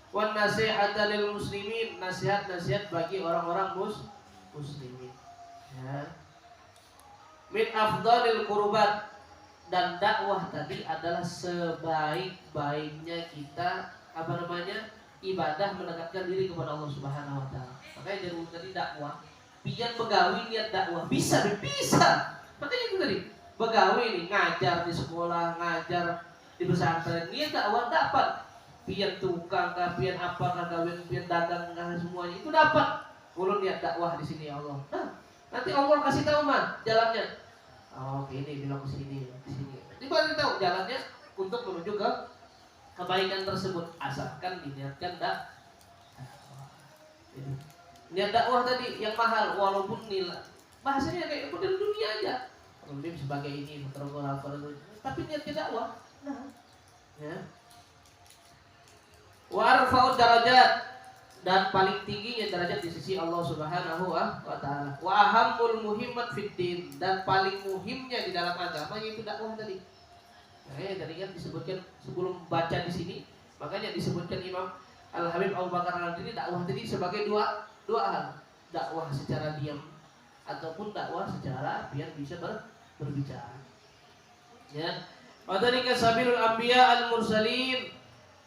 Wan nasihata lil muslimin, nasihat bagi orang-orang muslimin. Ya. Min afdalil qurbat, dan dakwah tadi adalah sebaik-baiknya kita ibadah mendekatkan diri kepada Allah Subhanahu wa taala. Makanya dari tadi dakwah, pian begawi niat dakwah bisa. Makanya itu tadi begawi nih, ngajar di sekolah, ngajar di pesantren, niat dakwah dapat. Pian tukang kah, pian apa kah, pian dagang kah, semuanya itu dapat. Ulun niat dakwah di sini ya Allah. Nah, nanti Allah kasih tahu mah jalannya. Oh, ini bilang ke sini. Nanti baru tahu jalannya untuk menuju ke kebaikan tersebut, asalkan diniatkan niat dakwah tadi yang mahal, walaupun nilai bahasanya kayak model dunia aja. Kemudian sebagai ini tapi niatnya dakwah. Nah, ya. Wa arfa'ud darajat, dan paling tingginya derajat di sisi Allah Subhanahu wa taala. Wa ahammul muhimmat fid din, dan paling muhimnya di dalam agama yaitu dakwah tadi. Nah, tadi kan disebutkan sebelum baca di sini, makanya disebutkan Imam Al-Habib Abu Bakar Al-Adili dakwah tadi sebagai dua hal. Dakwah secara diam ataupun dakwah secara biar bisa berbicara. Ya. Wa dzalika sabilul anbiya al-mursalin,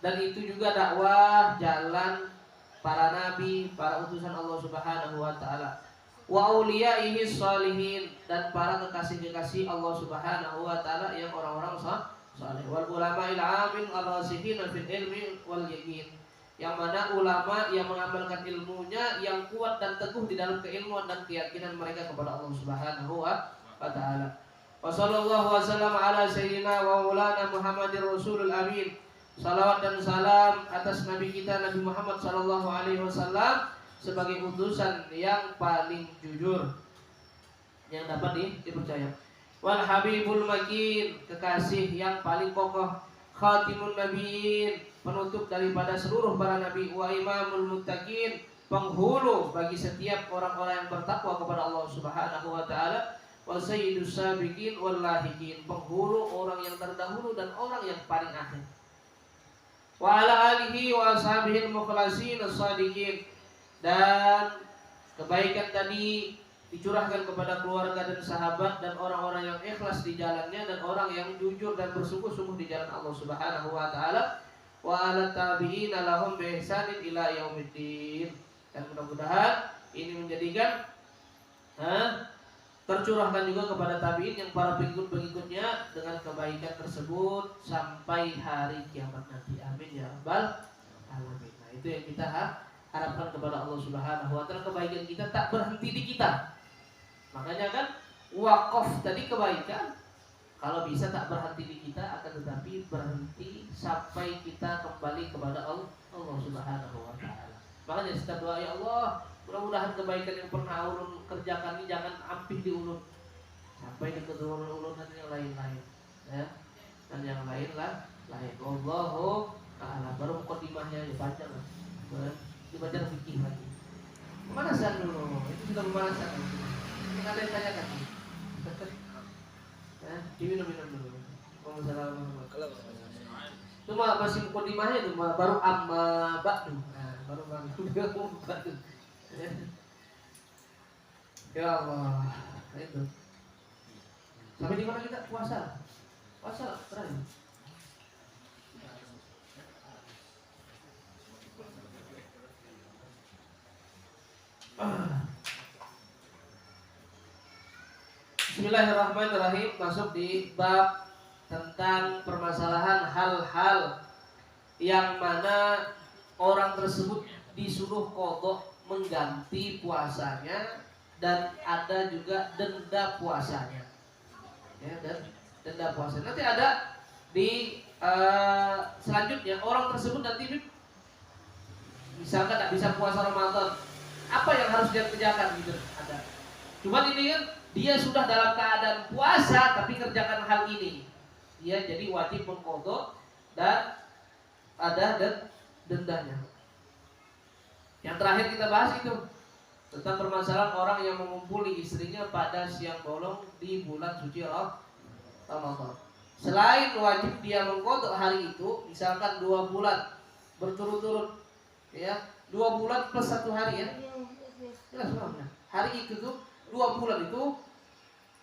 dan itu juga dakwah jalan para nabi, para utusan Allah Subhanahu wa taala. Wa auliyaihi shalihin, dan para kekasih-kekasih Allah Subhanahu wa taala yang orang-orang saleh. Wal ulama'il 'amil ar-rasihin fil ilmi wal yaqin, yang mana ulama yang mengamalkan ilmunya, yang kuat dan teguh di dalam keilmuan dan keyakinan mereka kepada Allah Subhanahu wa taala. Wa sallallahu wasallam ala sayyidina wa maulana Muhammadir Rasulul Amin Salawat dan salam atas Nabi kita Nabi Muhammad sallallahu alaihi wasallam sebagai utusan yang paling jujur yang dapat dipercaya. Wal habibul makin, kekasih yang paling kokoh. Khatimun nabiyyin, penutup daripada seluruh para nabi. Wa imamul muttaqin, penghulu bagi setiap orang-orang yang bertakwa kepada Allah Subhanahu wa taala. Wa sayyidus sabiqin wal lahiqin, penghulu orang yang terdahulu dan orang yang paling akhir. Wa ala alihi wa ashabihi al-mukhlasin as-sadiqin, dan kebaikan tadi dicurahkan kepada keluarga dan sahabat dan orang-orang yang ikhlas di jalannya dan orang yang jujur dan bersungguh-sungguh di jalan Allah Subhanahu wa taala. Wa ala tabi'in lahum bi ihsanin ila yaumiddin. Dan mudah-mudahan ini menjadikan tercurahkan juga kepada tabi'in yang para pengikut-pengikutnya dengan kebaikan tersebut sampai hari kiamat nanti. Amin ya rabbal alamin. Nah, itu yang kita harapkan kepada Allah Subhanahu wa taala, kebaikan kita tak berhenti di kita. Makanya kan wakaf tadi kebaikan kalau bisa tak berhenti di kita, akan tetapi berhenti sampai kita kembali kepada Allah Subhanahu wa taala. Makanya kita doa, ya Allah, mudah-mudahan kebaikan yang pernah ulun kerjakan ini jangan ampih diulun sampai di keturunan-ulunan yang lain-lain, ya. Dan yang lain. Allahu ta'ala. Baru mukadimahnya dibaca lah. Dibaca fikih lagi. Pemanasan dulu. Itu sudah pemanasan. Ini ada yang tanyakan. Diminum-minum dulu. Waalaikumsalam. Cuma masih mukadimahnya itu baru amma ba'du. Nah, baru ba'du. Ya Allah, itu. Sampai di mana kita puasa? Puasa terakhir. Bismillahirrahmanirrahim. Masuk di bab tentang permasalahan hal-hal yang mana orang tersebut disuruh qadha mengganti puasanya, dan ada juga denda puasanya, ya, dan denda puasa. Nanti ada di selanjutnya orang tersebut nanti misalkan tak bisa puasa Ramadan, apa yang harus dia kerjakan gitu ada. Cuman ini kan dia sudah dalam keadaan puasa tapi kerjakan hal ini, dia jadi wajib mengqadha dan ada dendanya. Yang terakhir kita bahas itu tentang permasalahan orang yang mengumpuli istrinya pada siang bolong di bulan suci Ramadan. Selain wajib dia mengqadha hari itu, misalkan 2 bulan berturut-turut, ya, 2 bulan plus 1 hari, ya. Jelas maksudnya. Hari itu tuh 2 bulan itu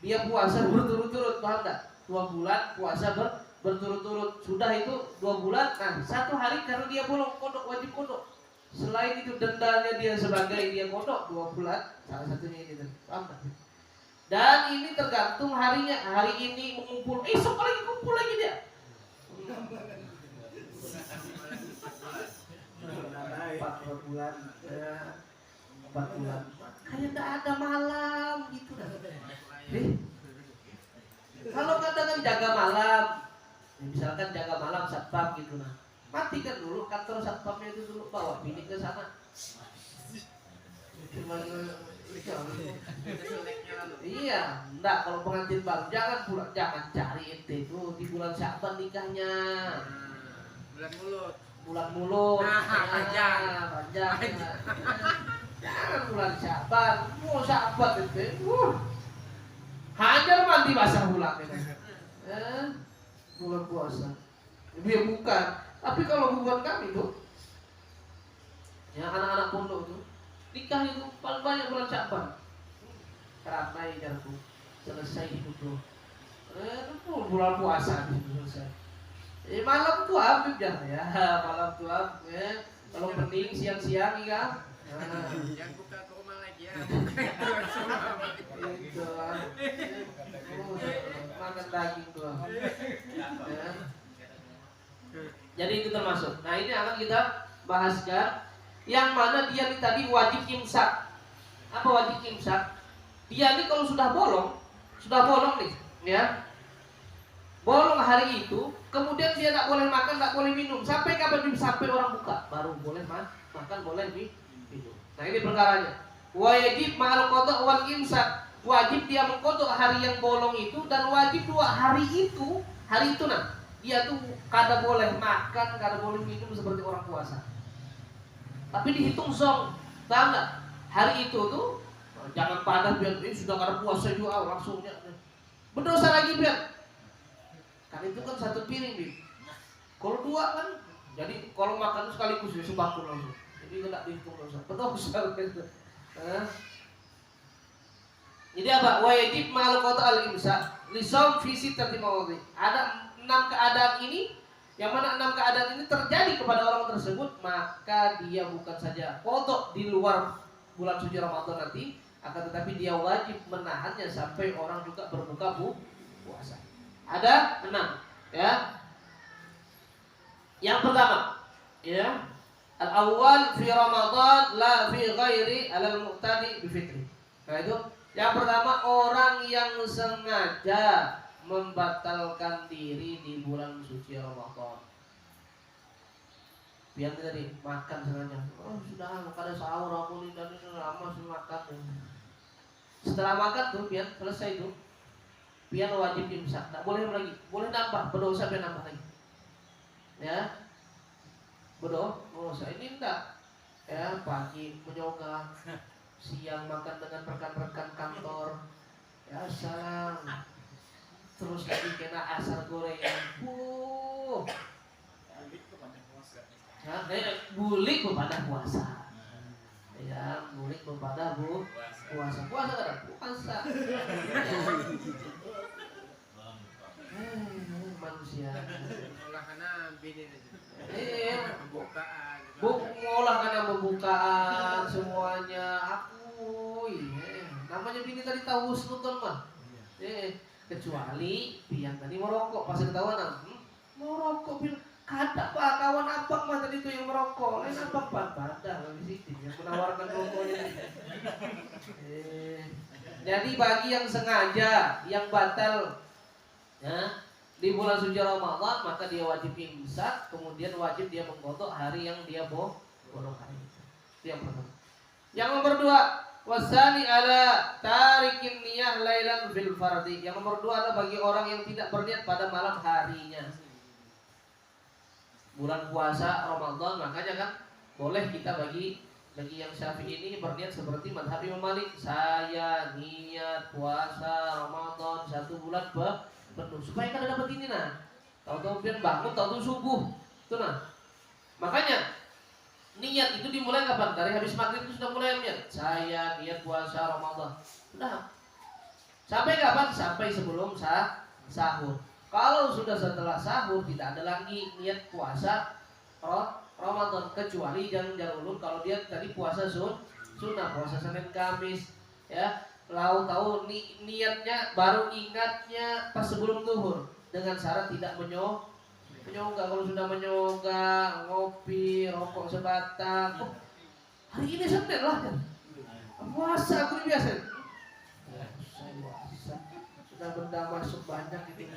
dia puasa berturut-turut, paham enggak? 2 bulan puasa berturut-turut. Sudah itu 2 bulan, nah 1 hari karena dia bolong qadha, wajib qadha. Selain itu dendanya dia sebagai dia qadha 2 bulan, salah satunya ini, paham enggak? Dan ini tergantung harinya. Hari ini mengumpul, esok lagi kumpul lagi dia. 4 bulan, 4 bulan. Kayak tidak ada malam gitu. Kalau katakan jaga malam, ya misalkan jaga malam satpam gitu, nah, matikan dulu kantor satpamnya itu dulu, bawa bini ke sana. Iya, enggak, kalau pengantin baru jangan cari ente itu di bulan Sya'ban nikahnya. Bulan mulut. Panjang. Jangan bulan Sya'ban, mau Sya'ban itu. Hajar mandi basah bulan itu. Bulan puasa. Dia bukan. Tapi kalau bukan kami tuh, ya anak-anak pondok tuh, nikah itu paling banyak bulan Sya'ban. Ramai jarku, selesai itu tuh. Bulan puasa selesai. Malam tuh habis ya, malam tuh habis. Ya. Kalau pening siang-siang ya. Yang buka ke rumah lagi ya. Itu makan daging tuh. Ya. Jadi itu termasuk. Nah ini akan kita bahaskan. Yang mana dia ini tadi wajib imsak. Apa wajib imsak? Dia ini kalau sudah bolong nih, ya. Bolong hari itu, kemudian dia tak boleh makan, tak boleh minum. Sampai kapan? Sampai orang buka, baru boleh makan, boleh minum. Nah ini perkaranya. Wajib ma'al qada' wal imsak. Wajib dia mengkodok hari yang bolong itu, dan wajib 2 hari itu nah dia tuh kada boleh makan, kada boleh minum seperti orang puasa. Tapi dihitung song, tahu nggak? Hari itu tuh jangan pada biar ini sudah kada puasa juga langsungnya berdosa lagi biar. Kan itu kan 1 piring nih. Kalau 2 kan, jadi kalau makan sekaligus ya sebakul langsung. Jadi tidak dihitung dosa. Berdosa gitu. Jadi apa? Wajib ma'al qada' al imsak li shaum fi sittati mawadhi. Ada 6 keadaan ini, yang mana 6 keadaan ini terjadi kepada orang tersebut, maka dia bukan saja qada' di luar bulan suci Ramadan nanti, akan tetapi dia wajib menahannya sampai orang juga berbuka puasa. Ada 6, ya. Yang pertama, ya, al-awwal fi Ramadan la fi ghairi al-mu'tadi bi fitri. Nah itu yang pertama, orang yang sengaja membatalkan diri di bulan suci Ramadan. Biar tadi makan sengaja. Oh sudah, kada sahur aku nih dan lama sih makan. Setelah makan tuh biar selesai tuh, biar wajib imsak. Tak boleh lagi, boleh nambah, berdosa biar nambah lagi. Ya, berdosa ini enggak. Ya pagi menyoga, siang makan dengan rekan-rekan kantor, ya salam, terus lagi kena asar gorengan, ya, bulik bepada puasa, ya bulik bepada puasa kada puasa, manusia, Olah karena bini pembukaan, ngolah karena pembukaan semuanya. Aku, namanya bini tadi tahu nonton mah, kecuali pian tadi merokok pas ketahuan, merokok bilang kada pak kawan apa mah tadi itu yang merokok, lain apa pada di sini yang menawarkan rokoknya. Jadi bagi yang sengaja, yang batal, ya, di bulan suci Ramadan, maka dia wajib imsak, kemudian wajib dia mengkodok hari yang dia bolong hari itu. Itu yang pertama. Yang nomor 2, wasani ala tarikin niyah lailan fil fardi. Yang nomor 2 adalah bagi orang yang tidak berniat pada malam harinya. Bulan puasa Ramadan, makanya kan boleh kita bagi yang Syafi'i ini berniat seperti mazhab Imam Malik. Saya niat puasa Ramadan 1 bulan penuh supaya kada dapat ini nah. Tahu-tahu pian bangun, tahu-tahu subuh. Itu nah. Makanya niat itu dimulai kapan? Dari habis maghrib itu sudah mulai niat. Saya niat puasa Ramadan. Sudah. Sampai kapan? Sampai sebelum sahur. Kalau sudah setelah sahur tidak ada lagi niat puasa Ramadan, kecuali jangan ulun kalau dia tadi puasa sunnah, puasa Senin Kamis, ya. Tahu niatnya baru ingatnya pas sebelum zuhur dengan syarat tidak menyogah. Kalau sudah menyogah, ngopi, rokok sebatang, hari ini Senin lah kan. Puasa aku ini biasa. Benda masuk banyak gitu.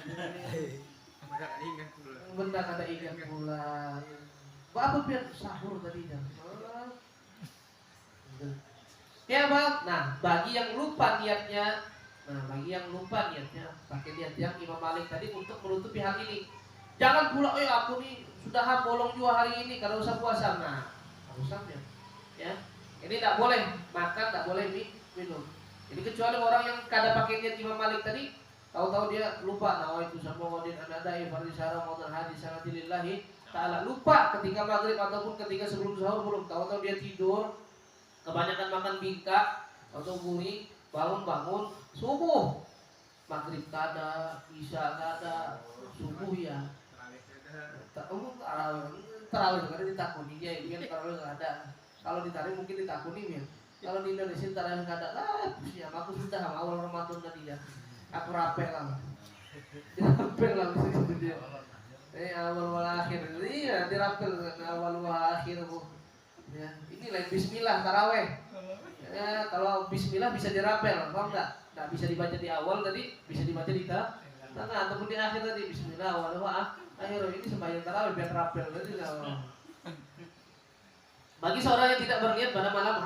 Benda kada ingat pula. Apa biar sahur tadi dah. Ya bang. Nah bagi yang lupa niatnya, pakai niat yang Imam Malik tadi untuk menutupi hal ini. Jangan pula, aku nih sudah bolong juga hari ini, kada usah puasa. Nah, usah ya. Ini tidak boleh makan, tidak boleh minum. Jadi kecuali orang yang kada pakai niat Imam Malik tadi, tahu-tahu dia lupa, nawaitu samawudin anadai farisara maudal hadis sanadilillahi ta'ala, lupa ketika maghrib ataupun ketika sebelum sahur belum, tahu-tahu dia tidur, kebanyakan makan bingka atau buri, bangun subuh, maghrib kada, isya kada, subuh ya. Terawih kada ditakuni dia, dia terawih kada. Kalau ditarik mungkin ditakuni ya. Kalau di Indonesia tarawih kada, ya aku sudah awal Ramadan tadi ya. Aku rapel lah. Awal akhir. Iya, dirapel awal akhir bu. Ya, ini lain bismillah tarawih. Ya, kalau bismillah bisa dirapel, paham enggak? Enggak bisa dibaca di awal tadi, bisa dibaca di Tengah ataupun di akhir tadi bismillah akhir ini sembahyang tarawih biar rapel tadi. Bagi seorang yang tidak berniat pada malam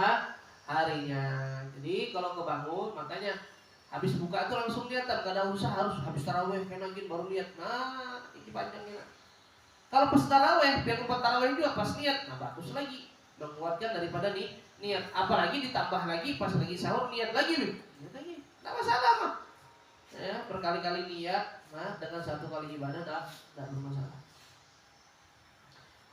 harinya. Jadi kalau kebangun makanya habis buka itu langsung niatan, gak ada usaha harus habis tarawih kenangin baru niat. Nah, ini panjangnya. Kalau pas tarawih, biar tempat tarawih juga pas niat, nah bagus lagi, menguatkan daripada niat. Apalagi ditambah lagi pas lagi sahur niat lagi, niat lagi, nggak masalah mah. Ya, berkali-kali niat, nah dengan satu kali ibadah tidak bermasalah.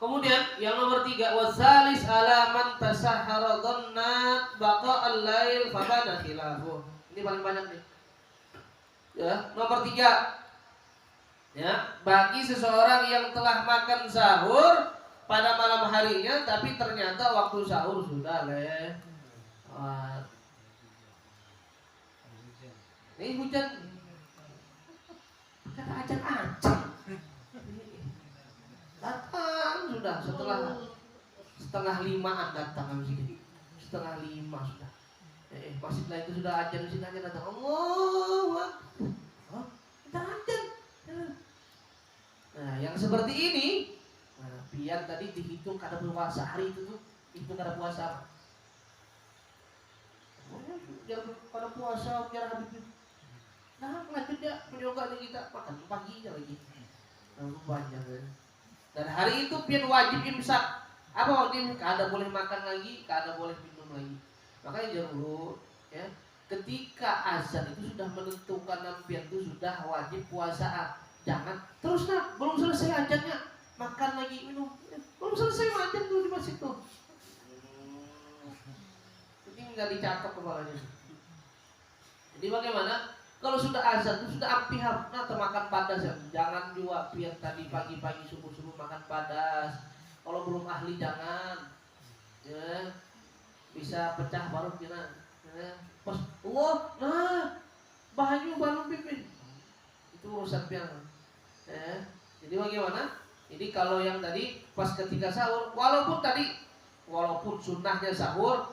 Kemudian yang nomor 3, wasalis ala man tasahhara dhannat baqa al-lail fabana khilafu. Ini paling banyak nih. Ya, nomor 3. Ya, bagi seseorang yang telah makan sahur pada malam harinya tapi ternyata waktu sahur sudah lewat. Ini hujan. Kata ajan-ajan. Datang sudah setelah setengah 5-an datang sini. Setengah 5 sudah. Pas setelah itu sudah ajan sini aja datang. Allah. Oh, kita ajan. Nah, yang seperti ini, nah, biar tadi dihitung kada puasa hari itu tuh, itu kada puasa. Biar kada puasa, biar habis. Nah, lanjut ya menyoga nih kita makan pagi aja lagi. Nah, banyak kan. Dan hari itu pian wajib imsak. Apa wajib? Kada boleh makan lagi, kada boleh minum lagi. Makanya jarur, ya. Ketika azan itu sudah menentukan pian itu sudah wajib puasa. Jangan terus belum selesai ajannya makan lagi minum, belum selesai ajan tuh di masjid tuh. Ini nggak dicatat kepalanya. Jadi bagaimana? Kalau sudah azan itu sudah ampihar, termakan padas ya. Jangan juga biar tadi pagi-pagi subuh-subuh makan padas. Kalau belum ahli jangan, ya bisa pecah baru kira. Ya. Pas, bahannya baru pipi. Itu urusan piang. Jadi bagaimana? Jadi kalau yang tadi pas ketika sahur, walaupun sunnahnya sahur,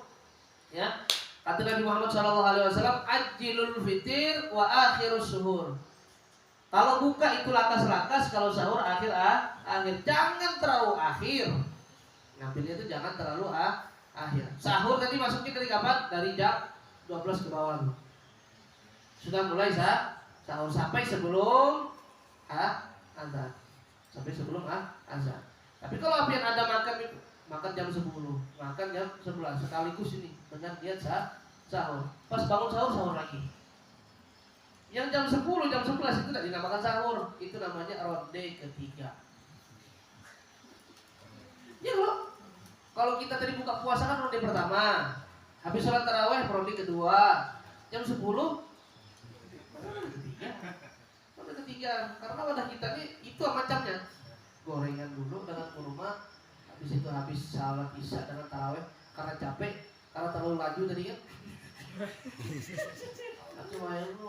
ya kata Nabi Muhammad SAW, ajilul fitir wa akhirus suhur. Kalau buka itu lakas-lakas, kalau sahur akhir. Jangan terlalu akhir. Ngambilnya itu jangan terlalu akhir. Sahur tadi masuknya dari kapan? Dari jam 12 ke bawah. Sudah mulai sahur sampai sebelum azan. Sampai sebelum azan. Tapi kalau apian ada makan jam 10, makan jam 11 sekaligus ini dengan niat sahur. Pas bangun sahur lagi. Yang jam 10, jam 11 itu tidak dinamakan sahur, itu namanya ronde ketiga. Ya kalau kita tadi buka puasa kan ronde pertama, habis sholat tarawih ronde kedua, jam 10 ketiga, karena wadah kita nih itu macamnya gorengan dulu dengan kurma, habis salat isya dengan tarawih karena capek, karena terlalu laju tadi kan. Aku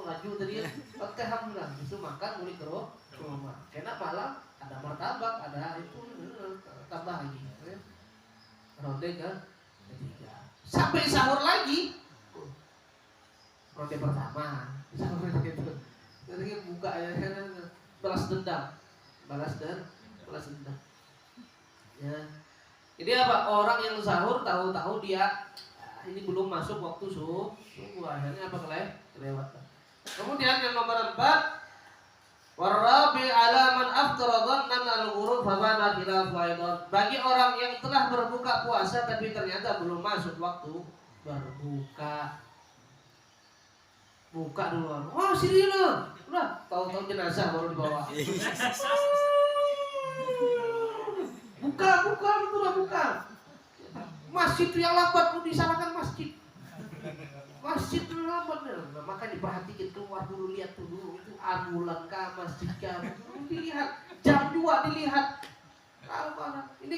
laju tadi kan, pakai alhamdulillah, itu makan mulai ke rumah. Karena malam ada martabak, ada itu tambah lagi. Ronde kan ketiga, sampai sahur lagi. Ronde pertama, sahur gitu. Jadi buka ya balas dendam. Ya. Jadi apa? Orang yang sahur tahu-tahu dia ini belum masuk waktu subuh, akhirnya apa kelewatan. Kemudian yang nomor 4, warabi ala man aftara dhannan al-ghurub fa bana khilaf aidan. Bagi orang yang telah berbuka puasa tapi ternyata belum masuk waktu berbuka. Buka duluan. Wah, sini lo. Udah, tahu-tahu jenazah baru dibawa. Buka. Masjid itu yang lambat, disalahkan masjid. Masjid itu lambat. Nah, maka diperhatikan, keluar dulu, lihat dulu itu ambulan kah, masjid kah. Dilihat, jam 2 dilihat. Ini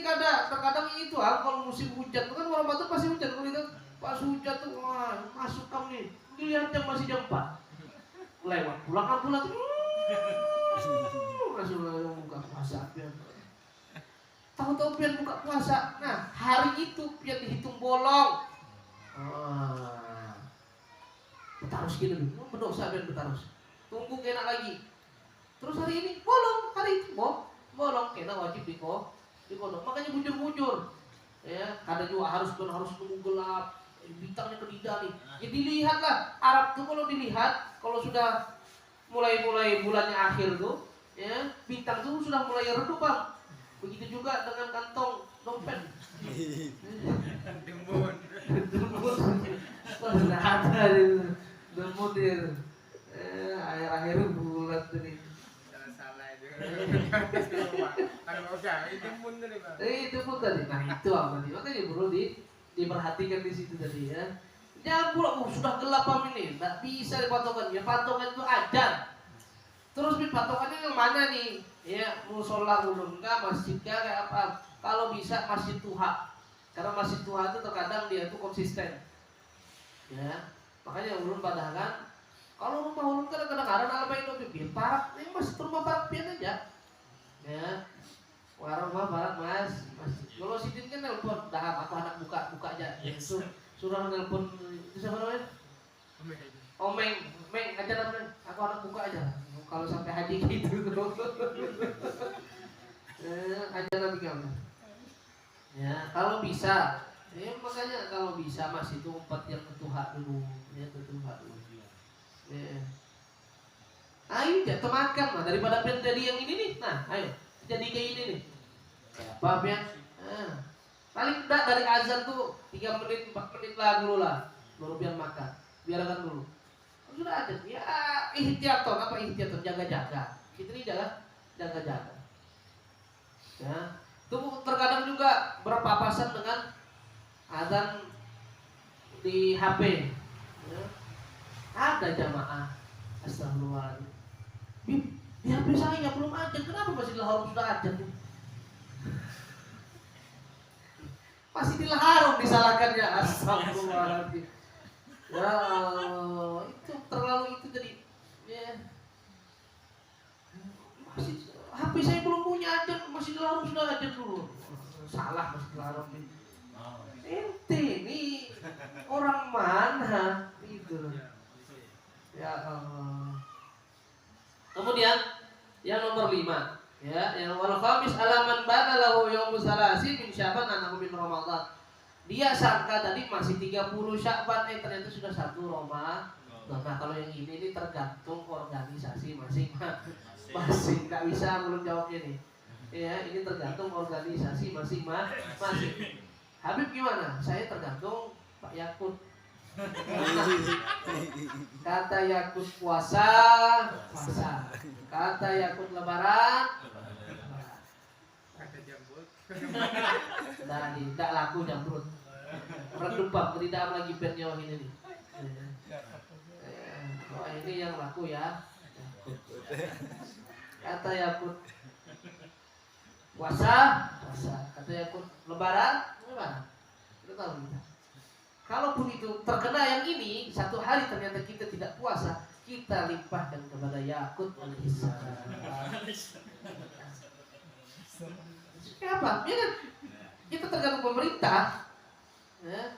terkadang itu kalau musim hujan, kan orang Batak pasti hujan. Kalau lihat pas hujan tuh, wah, masuk kamu nih. Dilihat jam masih jam 4. Lewat pulang ambulan tuh. Langsung buka puasa. Tahu-tahu pian buka puasa. Nah, hari itu pian dihitung bolong. Betarus gini dulu. Berdosa pian betarus. Tunggu kena lagi. Terus hari ini bolong, hari itu bolong, kena wajib dikodok. Makanya bujur-bujur. Ya, kadang juga harus nunggu gelap, bintangnya kedida nih. Ya dilihatlah, Arab tuh kalau dilihat, kalau sudah mulai bulannya akhir tuh, ya bintang tuh sudah mulai redup bang. Begitu juga dengan kantong dompet. Demun. Sudah ada demut dia. Akhir-akhir bulan tadi. Salah itu. Kalau enggak itu demun tadi bang. Itu pun tadi. Nah itu apa tadi? Makanya perlu diperhatikan di situ tadi ya. Jangan pula sudah gelap ini, nggak bisa dipatokan. Ya patokan itu ajar. Terus patokannya yang mana nih? Ya musola ulun kah, masjid kah, kayak apa? Kalau bisa masjid tuha. Karena masjid tuha itu terkadang dia itu konsisten. Ya, makanya ulun padahal kalau rumah ulun kadang-kadang ala baik lebih parak, ini masih rumah parak pian aja. Ya, warung rumah parak mas. Kalau sidin kan telepon, dah aku anak buka aja. Surah telepon itu siapa namanya? Meng, aja namanya. Aku anak buka aja. Kalau sampai haji gitu aja nabi kamu. Ya, kalau bisa, ya makanya kalau bisa mas itu umpat yang ketuha dulu, ya ketuha dulu. Ya. Ayo jatuh makan mah daripada pengen jadi yang ini nih. Nah, ayo jadi kayak ini nih. Paham ya? Nah, paling enggak dari azan tuh 3 menit 4 menit lah dulu lah, baru biar makan, biarkan dulu. Sudah ada, ya ihtiyaton, apa ihtiyaton, jaga-jaga. Kita ini jaga-jaga. Ya, itu terkadang juga berpapasan dengan azan di HP. Ya. Ada jamaah, astagfirullahaladzim. Di HP saya belum azan, kenapa masih Laharum sudah azan? Masih di Laharum disalahkannya, astagfirullahaladzim. Ya itu terlalu itu tadi ya. Masih HP saya belum punya aja, masih dilarang sudah aja dulu. Salah masih dilarang nih. Ente ini orang mana itu? Ya Allah. Kemudian yang nomor 5 ya, yang wal khamis alaman bana lahu yaumuz salasi min Sya'ban anahu min Ramadan. Dia sangka tadi masih 30 Sya'ban, ternyata sudah 1 Ramadan. Nah kalau yang ini tergantung organisasi masing-masing. Nggak bisa belum jawabnya nih. Ya ini tergantung organisasi masing-masing. Habib gimana? Saya tergantung Pak Yakut. Kata Yakut puasa. Kata Yakut lebaran. Kata jambut. Tidak laku jambrut. Redup tidak lagi pennya ini nih. Oh ini yang laku ya. Kata Yakut puasa. Kata Yakut lebaran. Kita tahu kita. Kalaupun itu terkena yang ini, 1 hari ternyata kita tidak puasa, kita limpahkan kepada Yakut alaihissalam. Apa? Ya kan? Kita tergantung pemerintah. Ya,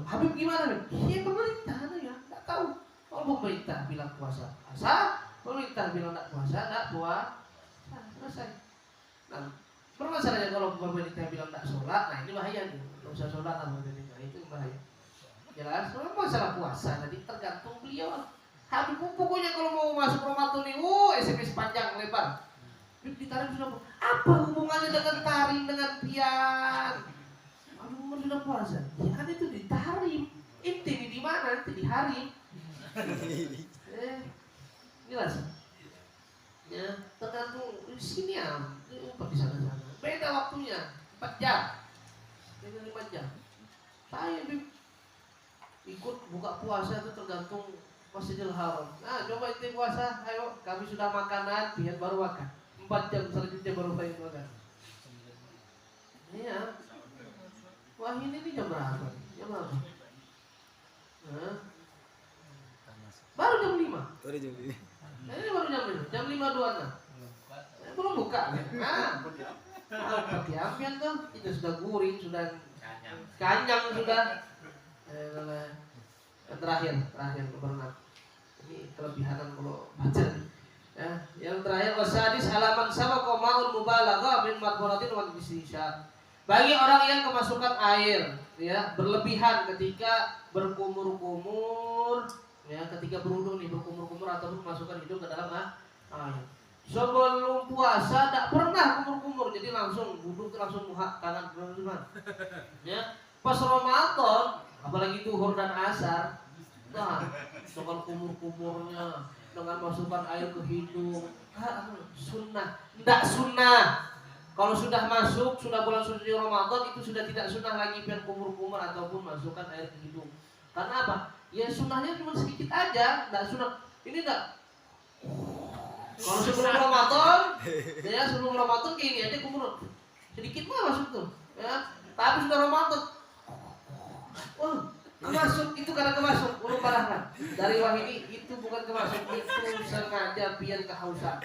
Habib gimana nih? Ya pemerintah ya, nggak tahu. Kalau pemerintah bilang puasa, pemerintah bilang nggak puasa, selesai. Nah, permasalahannya kalau pemerintah bilang nggak sholat, nah ini bahaya nih. Nggak usah sholat lah pemerintah, itu bahaya. Jelas, masalah puasa tadi tergantung beliau. Habib pokoknya kalau mau masuk Ramadan nih, SMS panjang lebar. Ditarik sudah, apa hubungannya dengan tarim dengan pian? Aduh, sudah puasa. Ya kan itu ditarim. Inti di mana? Inti di hari. Jelas. Ya, tergantung di sini ya. Di sana. Beda waktunya. 4 jam. Beda 5 jam. Saya ikut buka puasa itu tergantung Masjidil Haram. Nah, coba itu puasa. Ayo, kami sudah makanan, biar baru makan. 4 jam selanjutnya baru saya makan. Iya. Wah ini jam berapa? Jam berapa? Baru jam 5. Ini baru jam 5. Jam 5.26. Belum buka. Pakai ambian tuh. Itu sudah guring, sudah kanyang sudah. Terakhir kebenaran. Ini kelebihan kalau baca. Ya, yang terakhir wasadis halaman sama komaun mubalagha min marboratin wal istinsyaq. Bagi orang yang kemasukan air, ya, berlebihan ketika berkumur-kumur, ya, ketika berwudu nih berkumur-kumur ataupun masukkan hidung ke dalam air. Sebelum puasa tidak pernah kumur-kumur, jadi langsung wudu langsung muhak tangan teman-teman. Ya, pas Ramadan, apalagi zuhur dan asar, nah, dengan kumur-kumurnya, dengan masukkan air ke hidung, sunnah, tidak sunnah. Kalau sudah masuk, sudah bulan suci Ramadan itu sudah tidak sunnah lagi pian kumur-kumur ataupun masukkan air ke hidung. Karena apa? Ya sunnahnya cuma sedikit aja, tidak sunnah. Ini tidak. Kalau sebelum Ramadan, ya sebelum Ramadan kayak ini aja kumur, sedikit mah masuk tuh, ya. Tapi sudah Ramadan, kemasuk itu karena kemasuk, ulun parahkan. Dari Wahidi itu bukan kemasuk, itu sengaja biar kehausan.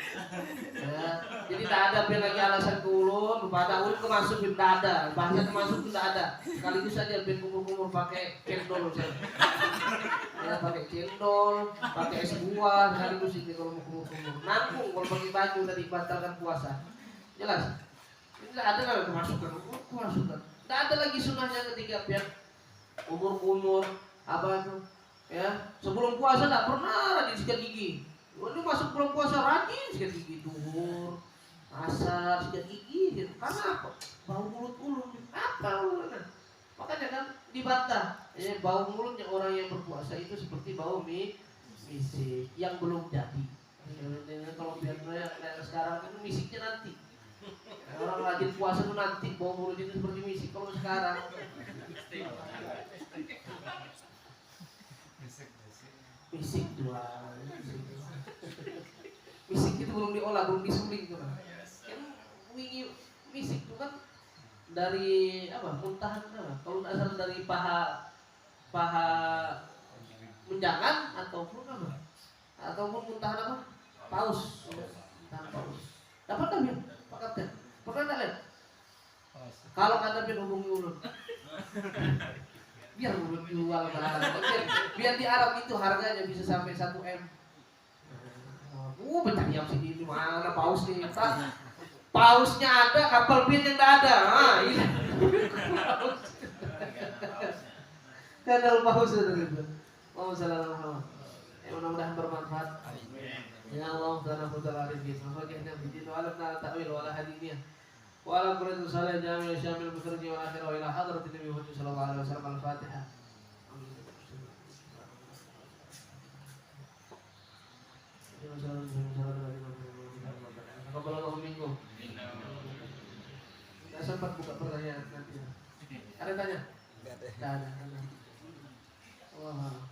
Ya, jadi tak ada biar lagi alasan ke ulun, pada ulun kemasuk tidak ada, bahasa kemasuk tidak ada. Sekaligus saja biar kumur-kumur pakai cendol saja. Ya pakai cendol, pakai es buah, sekaligus ini kalau mau kumur-kumur. Nanggung kalau pakai baju tadi batalkan puasa. Jelas? Tidak ada lagi kemasukan, kemasukan. Tidak ada lagi sunnahnya ketika biar umur apa itu, ya sebelum puasa tak pernah rajin sikat gigi. Ini masuk bulan puasa rajin sikat gigi, duhur, asar sikat gigi. Gitu. Karena apa? Bau mulut ulun apa ulun? Makanya kan dibantah. Bau mulutnya orang yang berpuasa itu seperti bau misik yang belum jadi. Kalau biasanya sekarang itu misiknya nanti. Orang rajin puasa itu nanti bau mulut itu seperti misik. Kalau sekarang misik dua, misik itu belum diolah, belum disuling tuh. Kan misik itu kan dari apa? Muntahan apa? Kalau asal dari paha menjangan ataupun apa? Ataupun muntahan apa? Paus. Muntahan paus. Dapat tak ya? Pak Kapten? Pernah tak lihat? Kalau kata biar hubungi ulun. Biar ulun jual kan. Biar di Arab itu harganya bisa sampai 1 M. Bertanya sih di mana paus nih? Pausnya ada, kapal bir yang tidak ada. Ini. Kadal paus itu. Waalaikumsalam. Mudah-mudahan bermanfaat. Ya Allah, tanah putar alif gitu. Fakihna bidin wa alamna ta'wil wa ala hadiniyah. Wa ala qurratul salih jami'ah syamil bukhari wa akhirah wa ila hadratin Nabi Muhammad sallallahu alaihi wasallam al-Fatihah. Kalau minggu nggak sempat buka pertanyaan nanti. Ada tanya? Tidak ada. Wah.